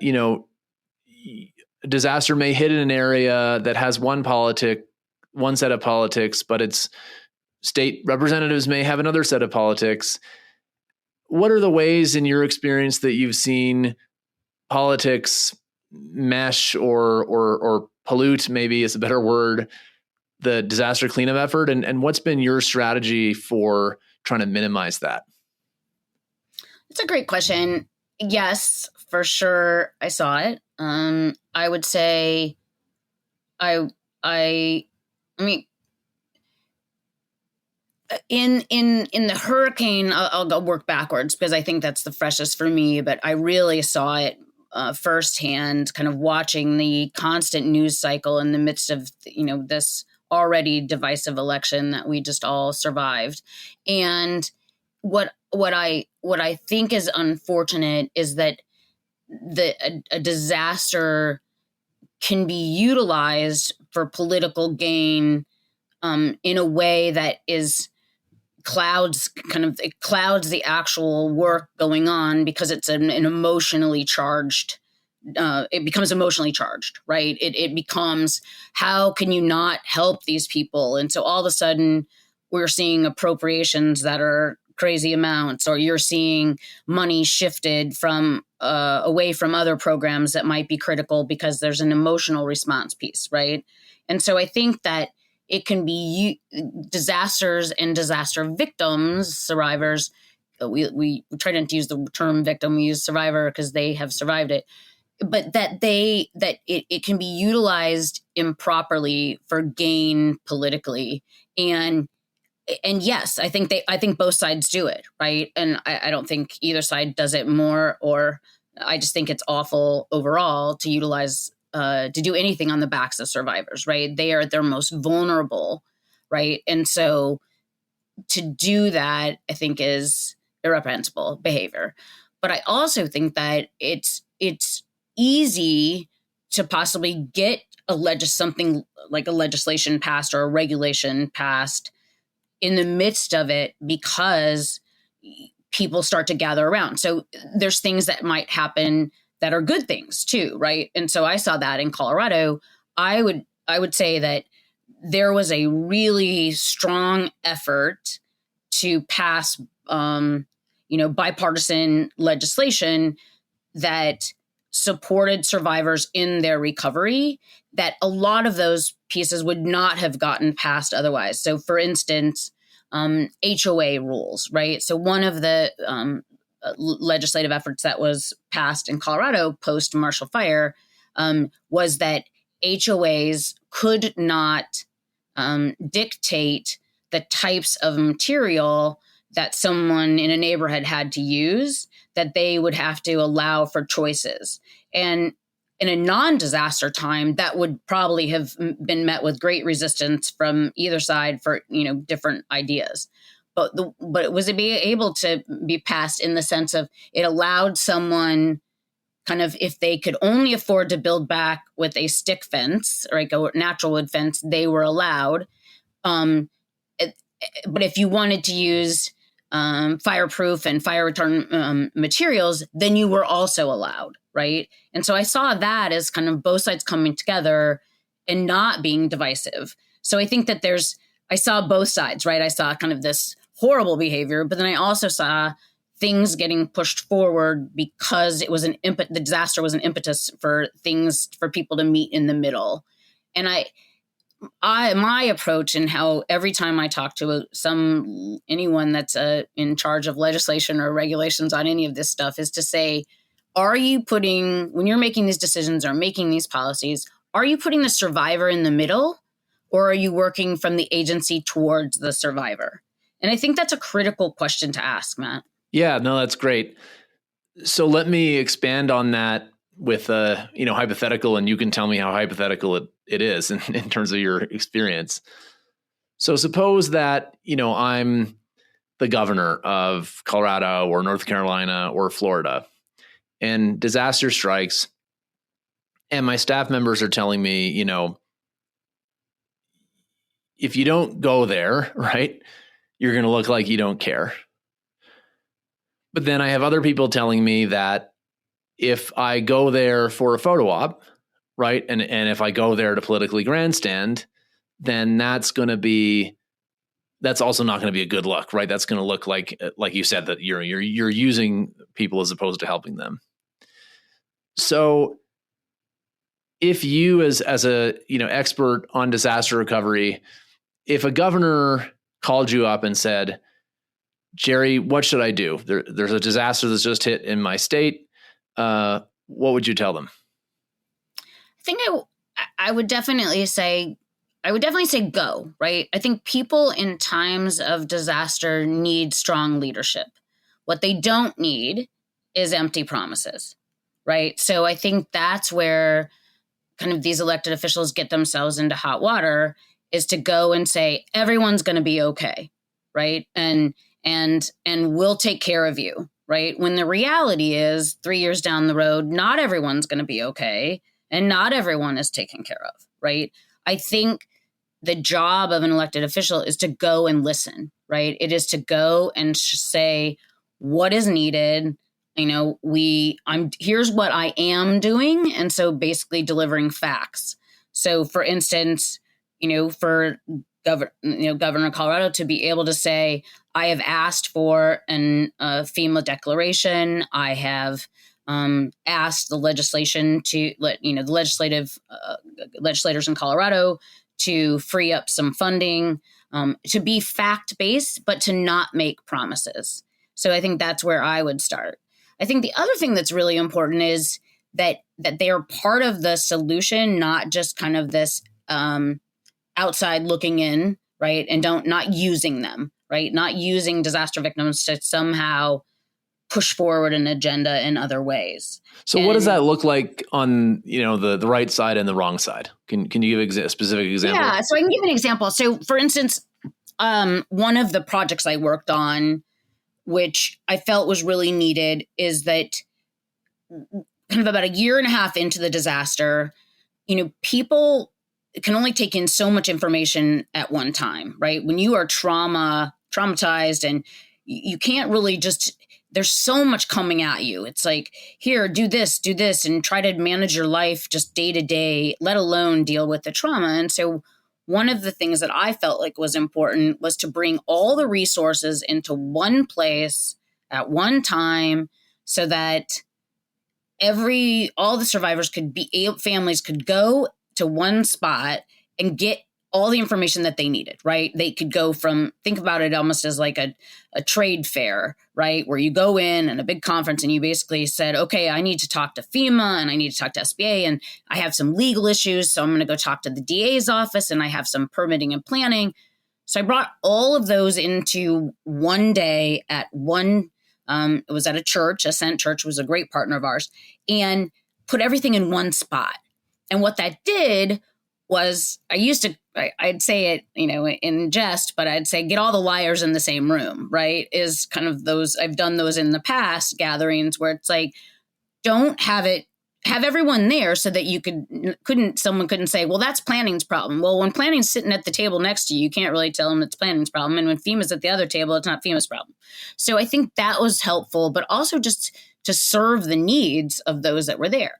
disaster may hit in an area that has one set of politics, but its state representatives may have another set of politics. What are the ways in your experience that you've seen politics mesh or pollute, maybe is a better word, the disaster cleanup effort? And what's been your strategy for trying to minimize that? It's a great question. Yes, for sure. I saw it. I would say I mean, in the hurricane, I'll go work backwards because I think that's the freshest for me, but I really saw it firsthand, kind of watching the constant news cycle in the midst of, this already divisive election that we just all survived. And what I think is unfortunate is that a disaster can be utilized for political gain in a way that clouds the actual work going on, because it's an emotionally charged. It becomes emotionally charged, right? It becomes, how can you not help these people? And so all of a sudden we're seeing appropriations that are crazy amounts, or you're seeing money shifted from away from other programs that might be critical because there's an emotional response piece, right? And so I think that it can be disasters and disaster victims, survivors. We try not to use the term victim; we use survivor because they have survived it. But that it can be utilized improperly for gain politically, and yes, I think both sides do it, right? And I don't think either side does it more, or I just think it's awful overall to utilize to do anything on the backs of survivors, right? They are at their most vulnerable, right? And so to do that, I think, is irreprehensible behavior. But I also think that it's easy to possibly get something like a legislation passed or a regulation passed in the midst of it, because people start to gather around. So there's things that might happen that are good things too, right? And so I saw that in Colorado. I would say that there was a really strong effort to pass, bipartisan legislation that supported survivors in their recovery, that a lot of those pieces would not have gotten passed otherwise. So for instance, HOA rules, right? So one of the legislative efforts that was passed in Colorado post Marshall Fire was that HOAs could not dictate the types of material that someone in a neighborhood had to use, that they would have to allow for choices. And in a non-disaster time, that would probably have been met with great resistance from either side for, different ideas. But it was able to be passed in the sense of it allowed someone, kind of, if they could only afford to build back with a stick fence or like a natural wood fence, they were allowed. But if you wanted to use fireproof and fire retardant materials, then you were also allowed, right? And so I saw that as kind of both sides coming together and not being divisive. So I think that I saw both sides, right? I saw kind of this horrible behavior, but then I also saw things getting pushed forward because it was the disaster was an impetus for people to meet in the middle. And my approach, and how every time I talk to anyone that's in charge of legislation or regulations on any of this stuff, is to say, when you're making these decisions or making these policies, are you putting the survivor in the middle, or are you working from the agency towards the survivor? And I think that's a critical question to ask, Matt. Yeah, no, that's great. So let me expand on that with a hypothetical, and you can tell me how hypothetical it is in terms of your experience. So suppose that I'm the governor of Colorado or North Carolina or Florida, and disaster strikes, and my staff members are telling me, if you don't go there, right, you're going to look like you don't care. But then I have other people telling me that if I go there for a photo op, right, and if I go there to politically grandstand, then that's also not going to be a good look, right? That's going to look like you said, that you're using people as opposed to helping them. So if you as a expert on disaster recovery, if a governor called you up and said, Jeri, what should I do? There's a disaster that's just hit in my state. What would you tell them? I think I would definitely say go, right? I think people in times of disaster need strong leadership. What they don't need is empty promises, right? So I think that's where kind of these elected officials get themselves into hot water, is to go and say, everyone's going to be okay, right? And we'll take care of you, right? When the reality is 3 years down the road, not everyone's going to be okay, and not everyone is taken care of, right? I think the job of an elected official is to go and listen, right? It is to go and say what is needed. Here's what I am doing. And so basically delivering facts. So for instance, for Governor Colorado to be able to say, I have asked for an FEMA declaration. I have asked the legislation to the legislators in Colorado to free up some funding, to be fact-based, but to not make promises. So I think that's where I would start. I think the other thing that's really important is that they are part of the solution, not just kind of this outside looking in, right? And not using them, right? Not using disaster victims to somehow push forward an agenda in other ways. So what does that look like on, the right side and the wrong side? Can you give a specific example? Yeah, so I can give an example. So for instance, one of the projects I worked on, which I felt was really needed, is that kind of about a year and a half into the disaster, people can only take in so much information at one time, right? When you are traumatized and you can't really there's so much coming at you. It's like, here, do this, and try to manage your life just day to day, let alone deal with the trauma. And so one of the things that I felt like was important was to bring all the resources into one place at one time, so that all the survivors families could go to one spot and get all the information that they needed, right? They could go think about it almost as like a trade fair, right? Where you go in and a big conference and you basically said, okay, I need to talk to FEMA and I need to talk to SBA and I have some legal issues. So I'm going to go talk to the DA's office and I have some permitting and planning. So I brought all of those into one day at one, it was at a church, Ascent Church was a great partner of ours, and put everything in one spot. And what that did was I'd say it, in jest, but I'd say get all the liars in the same room, right? Is kind of those, I've done those in the past gatherings where it's like, don't have everyone there so that someone couldn't say, well, that's planning's problem. Well, when planning's sitting at the table next to you, you can't really tell them it's planning's problem. And when FEMA's at the other table, it's not FEMA's problem. So I think that was helpful, but also just to serve the needs of those that were there.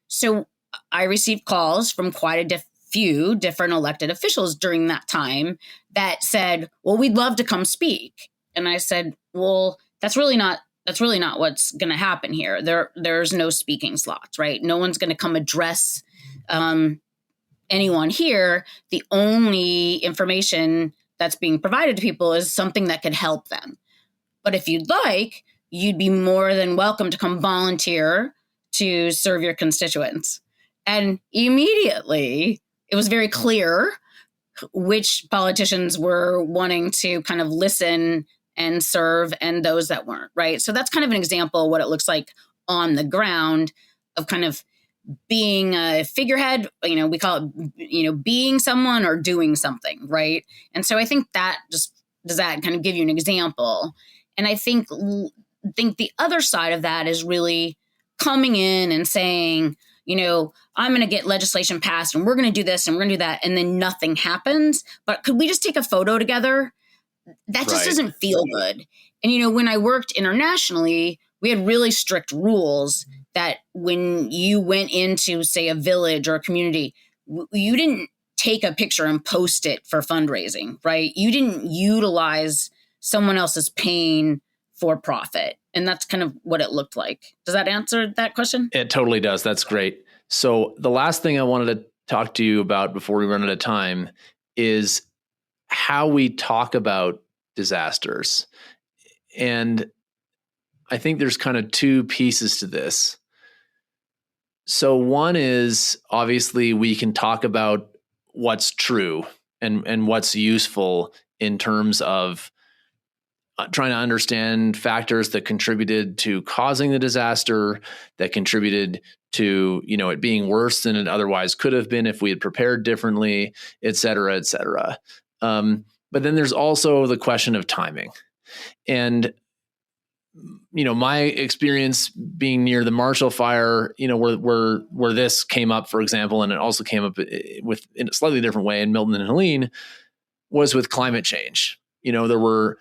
So I received calls from quite a few different elected officials during that time that said, well, we'd love to come speak. And I said, well, that's really not what's going to happen here. There's no speaking slots, right? No one's going to come address anyone here. The only information that's being provided to people is something that could help them. But if you'd like, you'd be more than welcome to come volunteer to serve your constituents. And immediately it was very clear which politicians were wanting to kind of listen and serve and those that weren't, right? So that's kind of an example of what it looks like on the ground of kind of being a figurehead, we call it, being someone or doing something, right? And so I think that just does that kind of give you an example? And I think the other side of that is really coming in and saying, I'm going to get legislation passed and we're going to do this and we're going to do that. And then nothing happens. But could we just take a photo together? That just doesn't feel good. And, when I worked internationally, we had really strict rules that when you went into, say, a village or a community, you didn't take a picture and post it for fundraising, right? You didn't utilize someone else's pain for profit. And that's kind of what it looked like. Does that answer that question? It totally does. That's great. So the last thing I wanted to talk to you about before we run out of time is how we talk about disasters. And I think there's kind of two pieces to this. So one is, obviously, we can talk about what's true and what's useful in terms of trying to understand factors that contributed to causing the disaster, that contributed to, it being worse than it otherwise could have been if we had prepared differently, et cetera, et cetera. But then there's also the question of timing. And, my experience being near the Marshall Fire, where this came up, for example, and it also came up with in a slightly different way in Milton and Helene, was with climate change. There were,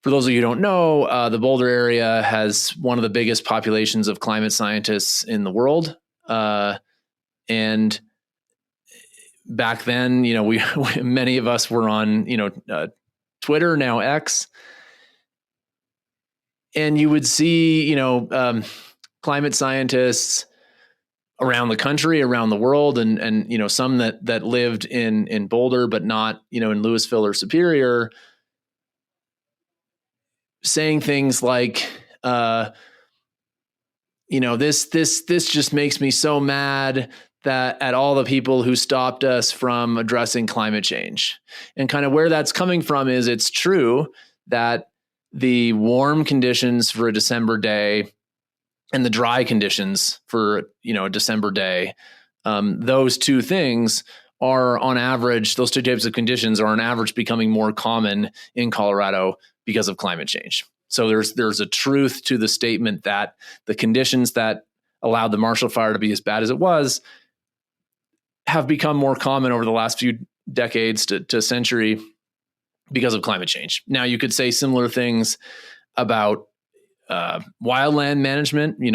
for those of you who don't know, the Boulder area has one of the biggest populations of climate scientists in the world. And back then, we many of us were on, Twitter, now X. And you would see, climate scientists around the country, around the world, and some that lived in Boulder, but not, in Louisville or Superior, saying things like, this just makes me so mad that at all the people who stopped us from addressing climate change. And kind of where that's coming from is, it's true that the warm conditions for a December day and the dry conditions for, a December day, those two things are on average, those two types of conditions are on average becoming more common in Colorado because of climate change. So there's a truth to the statement that the conditions that allowed the Marshall Fire to be as bad as it was have become more common over the last few decades to century because of climate change. Now, you could say similar things about wildland management. You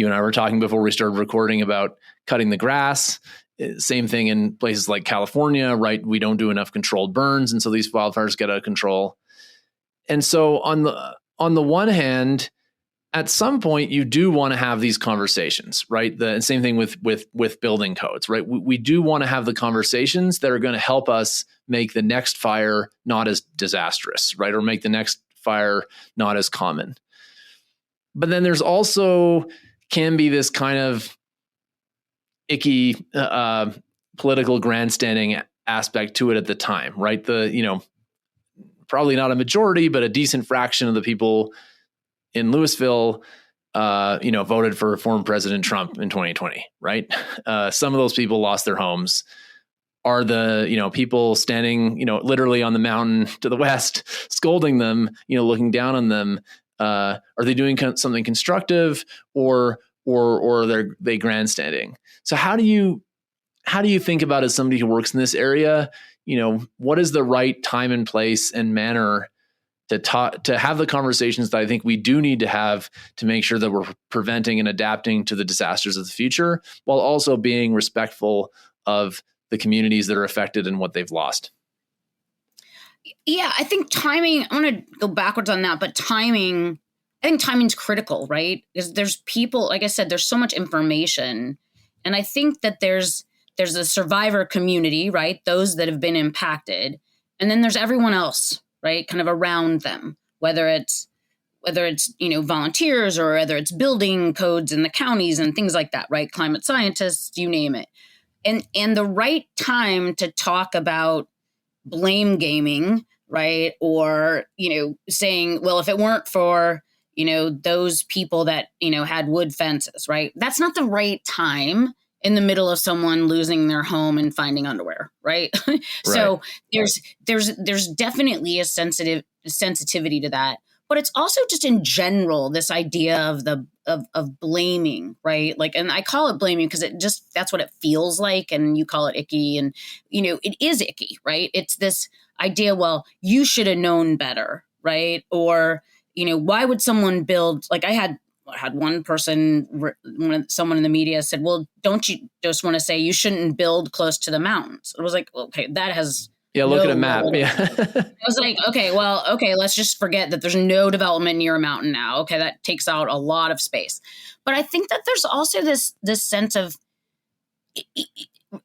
and I were talking before we started recording about cutting the grass. Same thing in places like California, right? We don't do enough controlled burns, and so these wildfires get out of control. And so on the one hand, at some point you do want to have these conversations, right? The same thing with building codes, right? We do want to have the conversations that are going to help us make the next fire not as disastrous, right? Or make the next fire not as common. But then there's also can be this kind of icky political grandstanding aspect to it at the time, right? Probably not a majority, but a decent fraction of the people in Louisville, voted for former President Trump in 2020, right? Some of those people lost their homes. Are the, people standing, literally on the mountain to the west, scolding them, looking down on them? Are they doing something constructive or are they grandstanding? So how do you think about, as somebody who works in this area, what is the right time and place and manner to have the conversations that I think we do need to have to make sure that we're preventing and adapting to the disasters of the future, while also being respectful of the communities that are affected and what they've lost? Yeah, I think timing, I want to go backwards on that, but I think timing's critical, right? Because there's people, like I said, there's so much information. And I think that there's a survivor community, right? Those that have been impacted. And then there's everyone else, right? Kind of around them, whether it's volunteers or whether it's building codes in the counties and things like that, right? Climate scientists, you name it. And the right time to talk about blame gaming, right? Or, saying, well, if it weren't for, those people that, had wood fences, right? That's not the right time in the middle of someone losing their home and finding underwear, right? So there's definitely a sensitivity to that. But it's also just in general, this idea of of blaming, right? Like, and I call it blaming because that's what it feels like. And you call it icky. And, it is icky, right? It's this idea, well, you should have known better, right? Or, why would someone build, like I had one person, someone in the media said, well, don't you just want to say you shouldn't build close to the mountains? I was like, okay, that has look at a map. Yeah. I was like, okay, let's just forget that there's no development near a mountain now. Okay, that takes out a lot of space. But I think that there's also this sense of,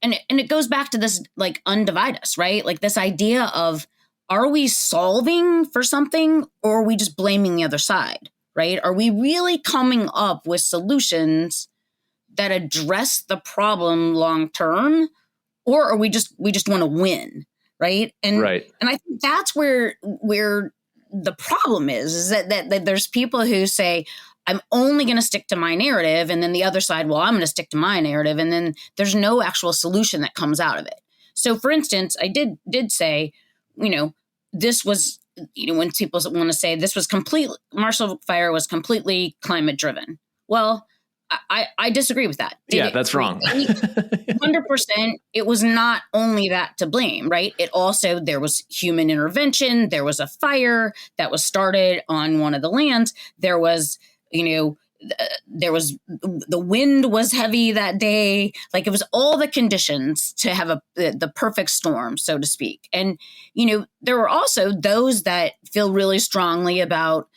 and it goes back to this, like, undivide us, right? Like this idea of, are we solving for something or are we just blaming the other side, right? Are we really coming up with solutions that address the problem long term, or are we just want to win? Right. And I think that's where the problem is that there's people who say, I'm only going to stick to my narrative. And then the other side, well, I'm going to stick to my narrative. And then there's no actual solution that comes out of it. So for instance, I did say, this was, when people want to say this was Marshall Fire was completely climate driven. Well, I disagree with that. That's wrong. 100%. It was not only that to blame, right? It also, there was human intervention. There was a fire that was started on one of the lands. There was, the wind was heavy that day. Like, it was all the conditions to have the perfect storm, so to speak. And, there were also those that feel really strongly about,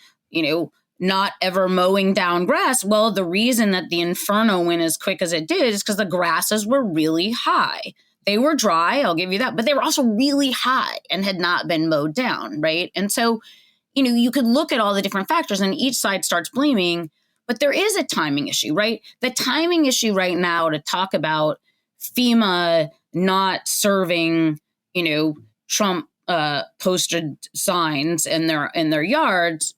not ever mowing down grass. Well, the reason that the inferno went as quick as it did is because the grasses were really high. They were dry, I'll give you that, but they were also really high and had not been mowed down, right? And so, you could look at all the different factors and each side starts blaming, but there is a timing issue, right? The timing issue right now to talk about FEMA not serving, Trump posted signs in their yards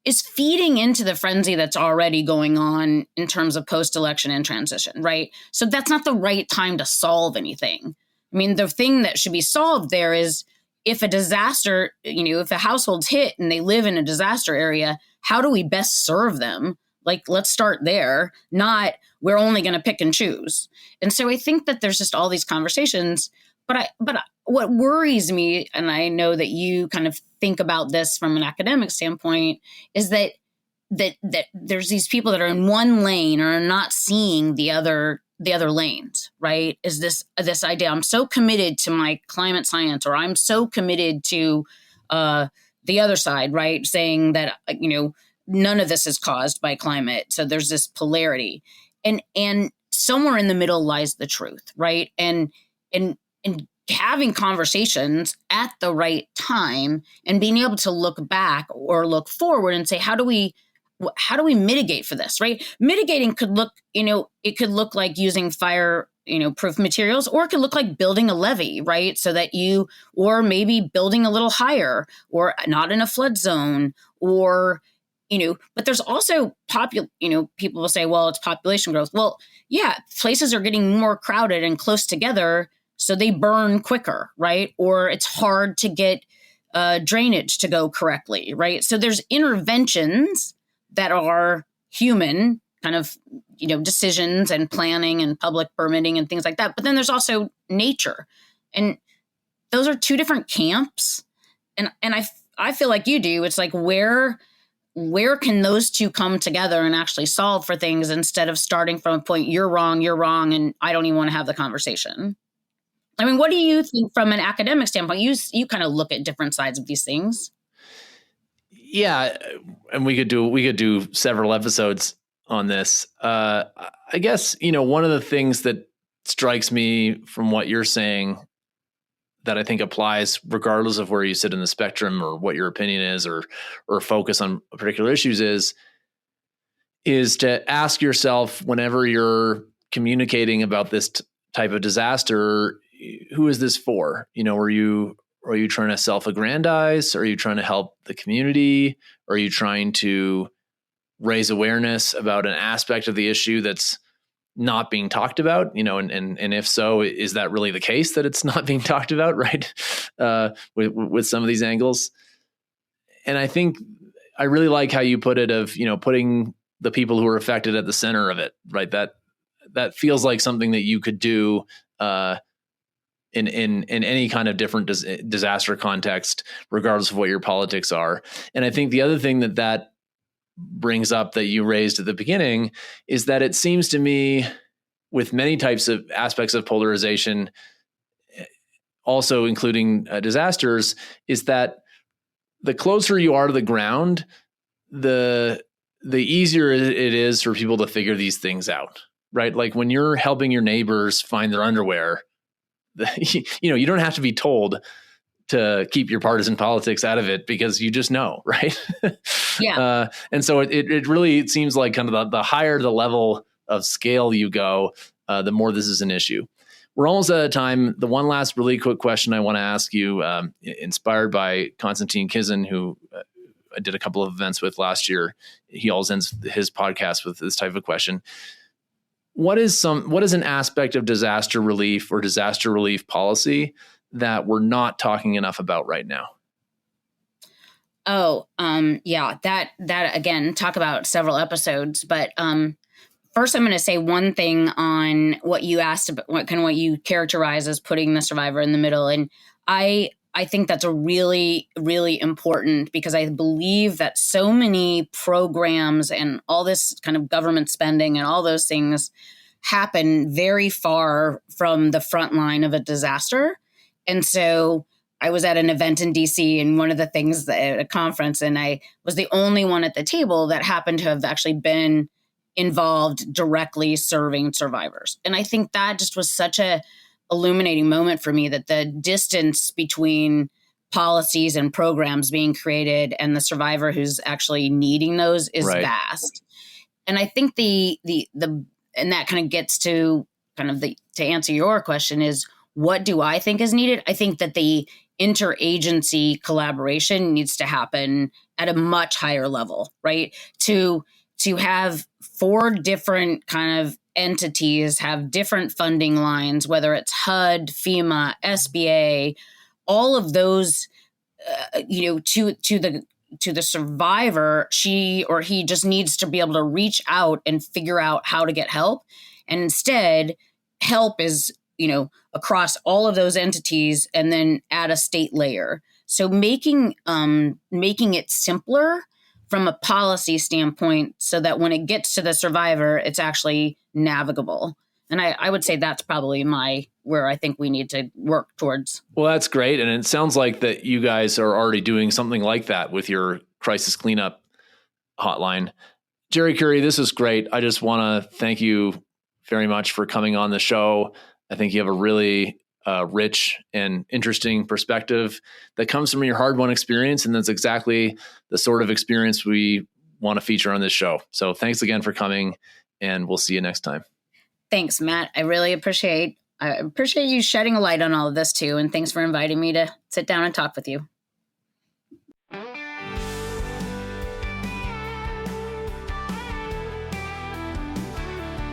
is feeding into the frenzy that's already going on in terms of post-election and transition, right? So that's not the right time to solve anything. I mean, the thing that should be solved there is, if a disaster, if a household's hit and they live in a disaster area, how do we best serve them? Like, let's start there, not we're only going to pick and choose. And so I think that there's just all these conversations, but what worries me, and I know that you kind of think about this from an academic standpoint, is that there's these people that are in one lane or are not seeing the other lanes, right? Is this idea, I'm so committed to my climate science, or I'm so committed to the other side, right? Saying that, none of this is caused by climate. So there's this polarity, and somewhere in the middle lies the truth, right? And having conversations at the right time and being able to look back or look forward and say, how do we mitigate for this, right? Mitigating could look, it could look like using fire, proof materials, or it could look like building a levee, right? So that or maybe building a little higher, or not in a flood zone, or, but there's also people will say, well, it's population growth. Well, yeah, places are getting more crowded and close together, so they burn quicker, right? Or it's hard to get drainage to go correctly, right? So there's interventions that are human kind of, decisions and planning and public permitting and things like that. But then there's also nature. And those are two different camps. And I feel like you do. It's like, where can those two come together and actually solve for things, instead of starting from a point, you're wrong, and I don't even want to have the conversation? I mean, what do you think from an academic standpoint? You kind of look at different sides of these things. Yeah, and we could do several episodes on this. I guess, one of the things that strikes me from what you're saying that I think applies regardless of where you sit in the spectrum or what your opinion is, or focus on particular issues, is to ask yourself, whenever you're communicating about this type of disaster, who is this for? Are you trying to self-aggrandize? Are you trying to help the community? Are you trying to raise awareness about an aspect of the issue that's not being talked about, and if so, is that really the case that it's not being talked about, right? With some of these angles. And I think I really like how you put it of, putting the people who are affected at the center of it, right? That feels like something that you could do in any kind of different disaster context, regardless of what your politics are. And I think the other thing that brings up that you raised at the beginning is that it seems to me, with many types of aspects of polarization, also including disasters, is that the closer you are to the ground, the easier it is for people to figure these things out, right? Like when you're helping your neighbors find their underwear, you don't have to be told to keep your partisan politics out of it because you just know, right? Yeah. And so it really seems like kind of the higher the level of scale you go, the more this is an issue. We're almost out of time. The one last really quick question I want to ask you, inspired by Konstantin Kizin, who I did a couple of events with last year. He always ends his podcast with this type of question. What is an aspect of disaster relief or disaster relief policy that we're not talking enough about right now? Yeah, that again, talk about several episodes, but first I'm going to say one thing on what you asked about, what you characterize as putting the survivor in the middle. And I think that's a really, really important, because I believe that so many programs and all this kind of government spending and all those things happen very far from the front line of a disaster. And so I was at an event in DC, and one of the things at a conference, and I was the only one at the table that happened to have actually been involved directly serving survivors. And I think that just was such a illuminating moment for me, that the distance between policies and programs being created and the survivor who's actually needing those is vast. And I think and that kind of gets to to answer your question is, what do I think is needed? I think that the interagency collaboration needs to happen at a much higher level, right? To have 4 different kind of entities have different funding lines, whether it's HUD, FEMA, SBA, all of those, to the survivor, she or he just needs to be able to reach out and figure out how to get help. And instead, help is, across all of those entities, and then at a state layer. So making it simpler from a policy standpoint, so that when it gets to the survivor, it's actually navigable. And I would say that's probably where I think we need to work towards. Well, that's great. And it sounds like that you guys are already doing something like that with your crisis cleanup hotline. Jeri Curry, this is great. I just want to thank you very much for coming on the show. I think you have a really rich and interesting perspective that comes from your hard-won experience. And that's exactly the sort of experience we want to feature on this show. So thanks again for coming, and we'll see you next time. Thanks, Matt. I really appreciate you shedding a light on all of this too. And thanks for inviting me to sit down and talk with you.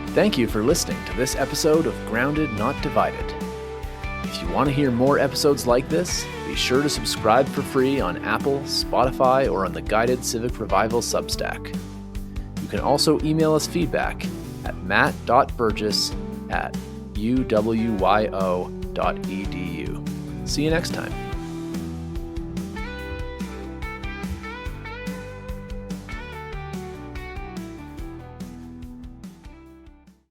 Thank you for listening to this episode of Grounded Not Divided. If you want to hear more episodes like this, be sure to subscribe for free on Apple, Spotify, or on the Guided Civic Revival Substack. You can also email us feedback at matt.burgess@uwyo.edu. See you next time.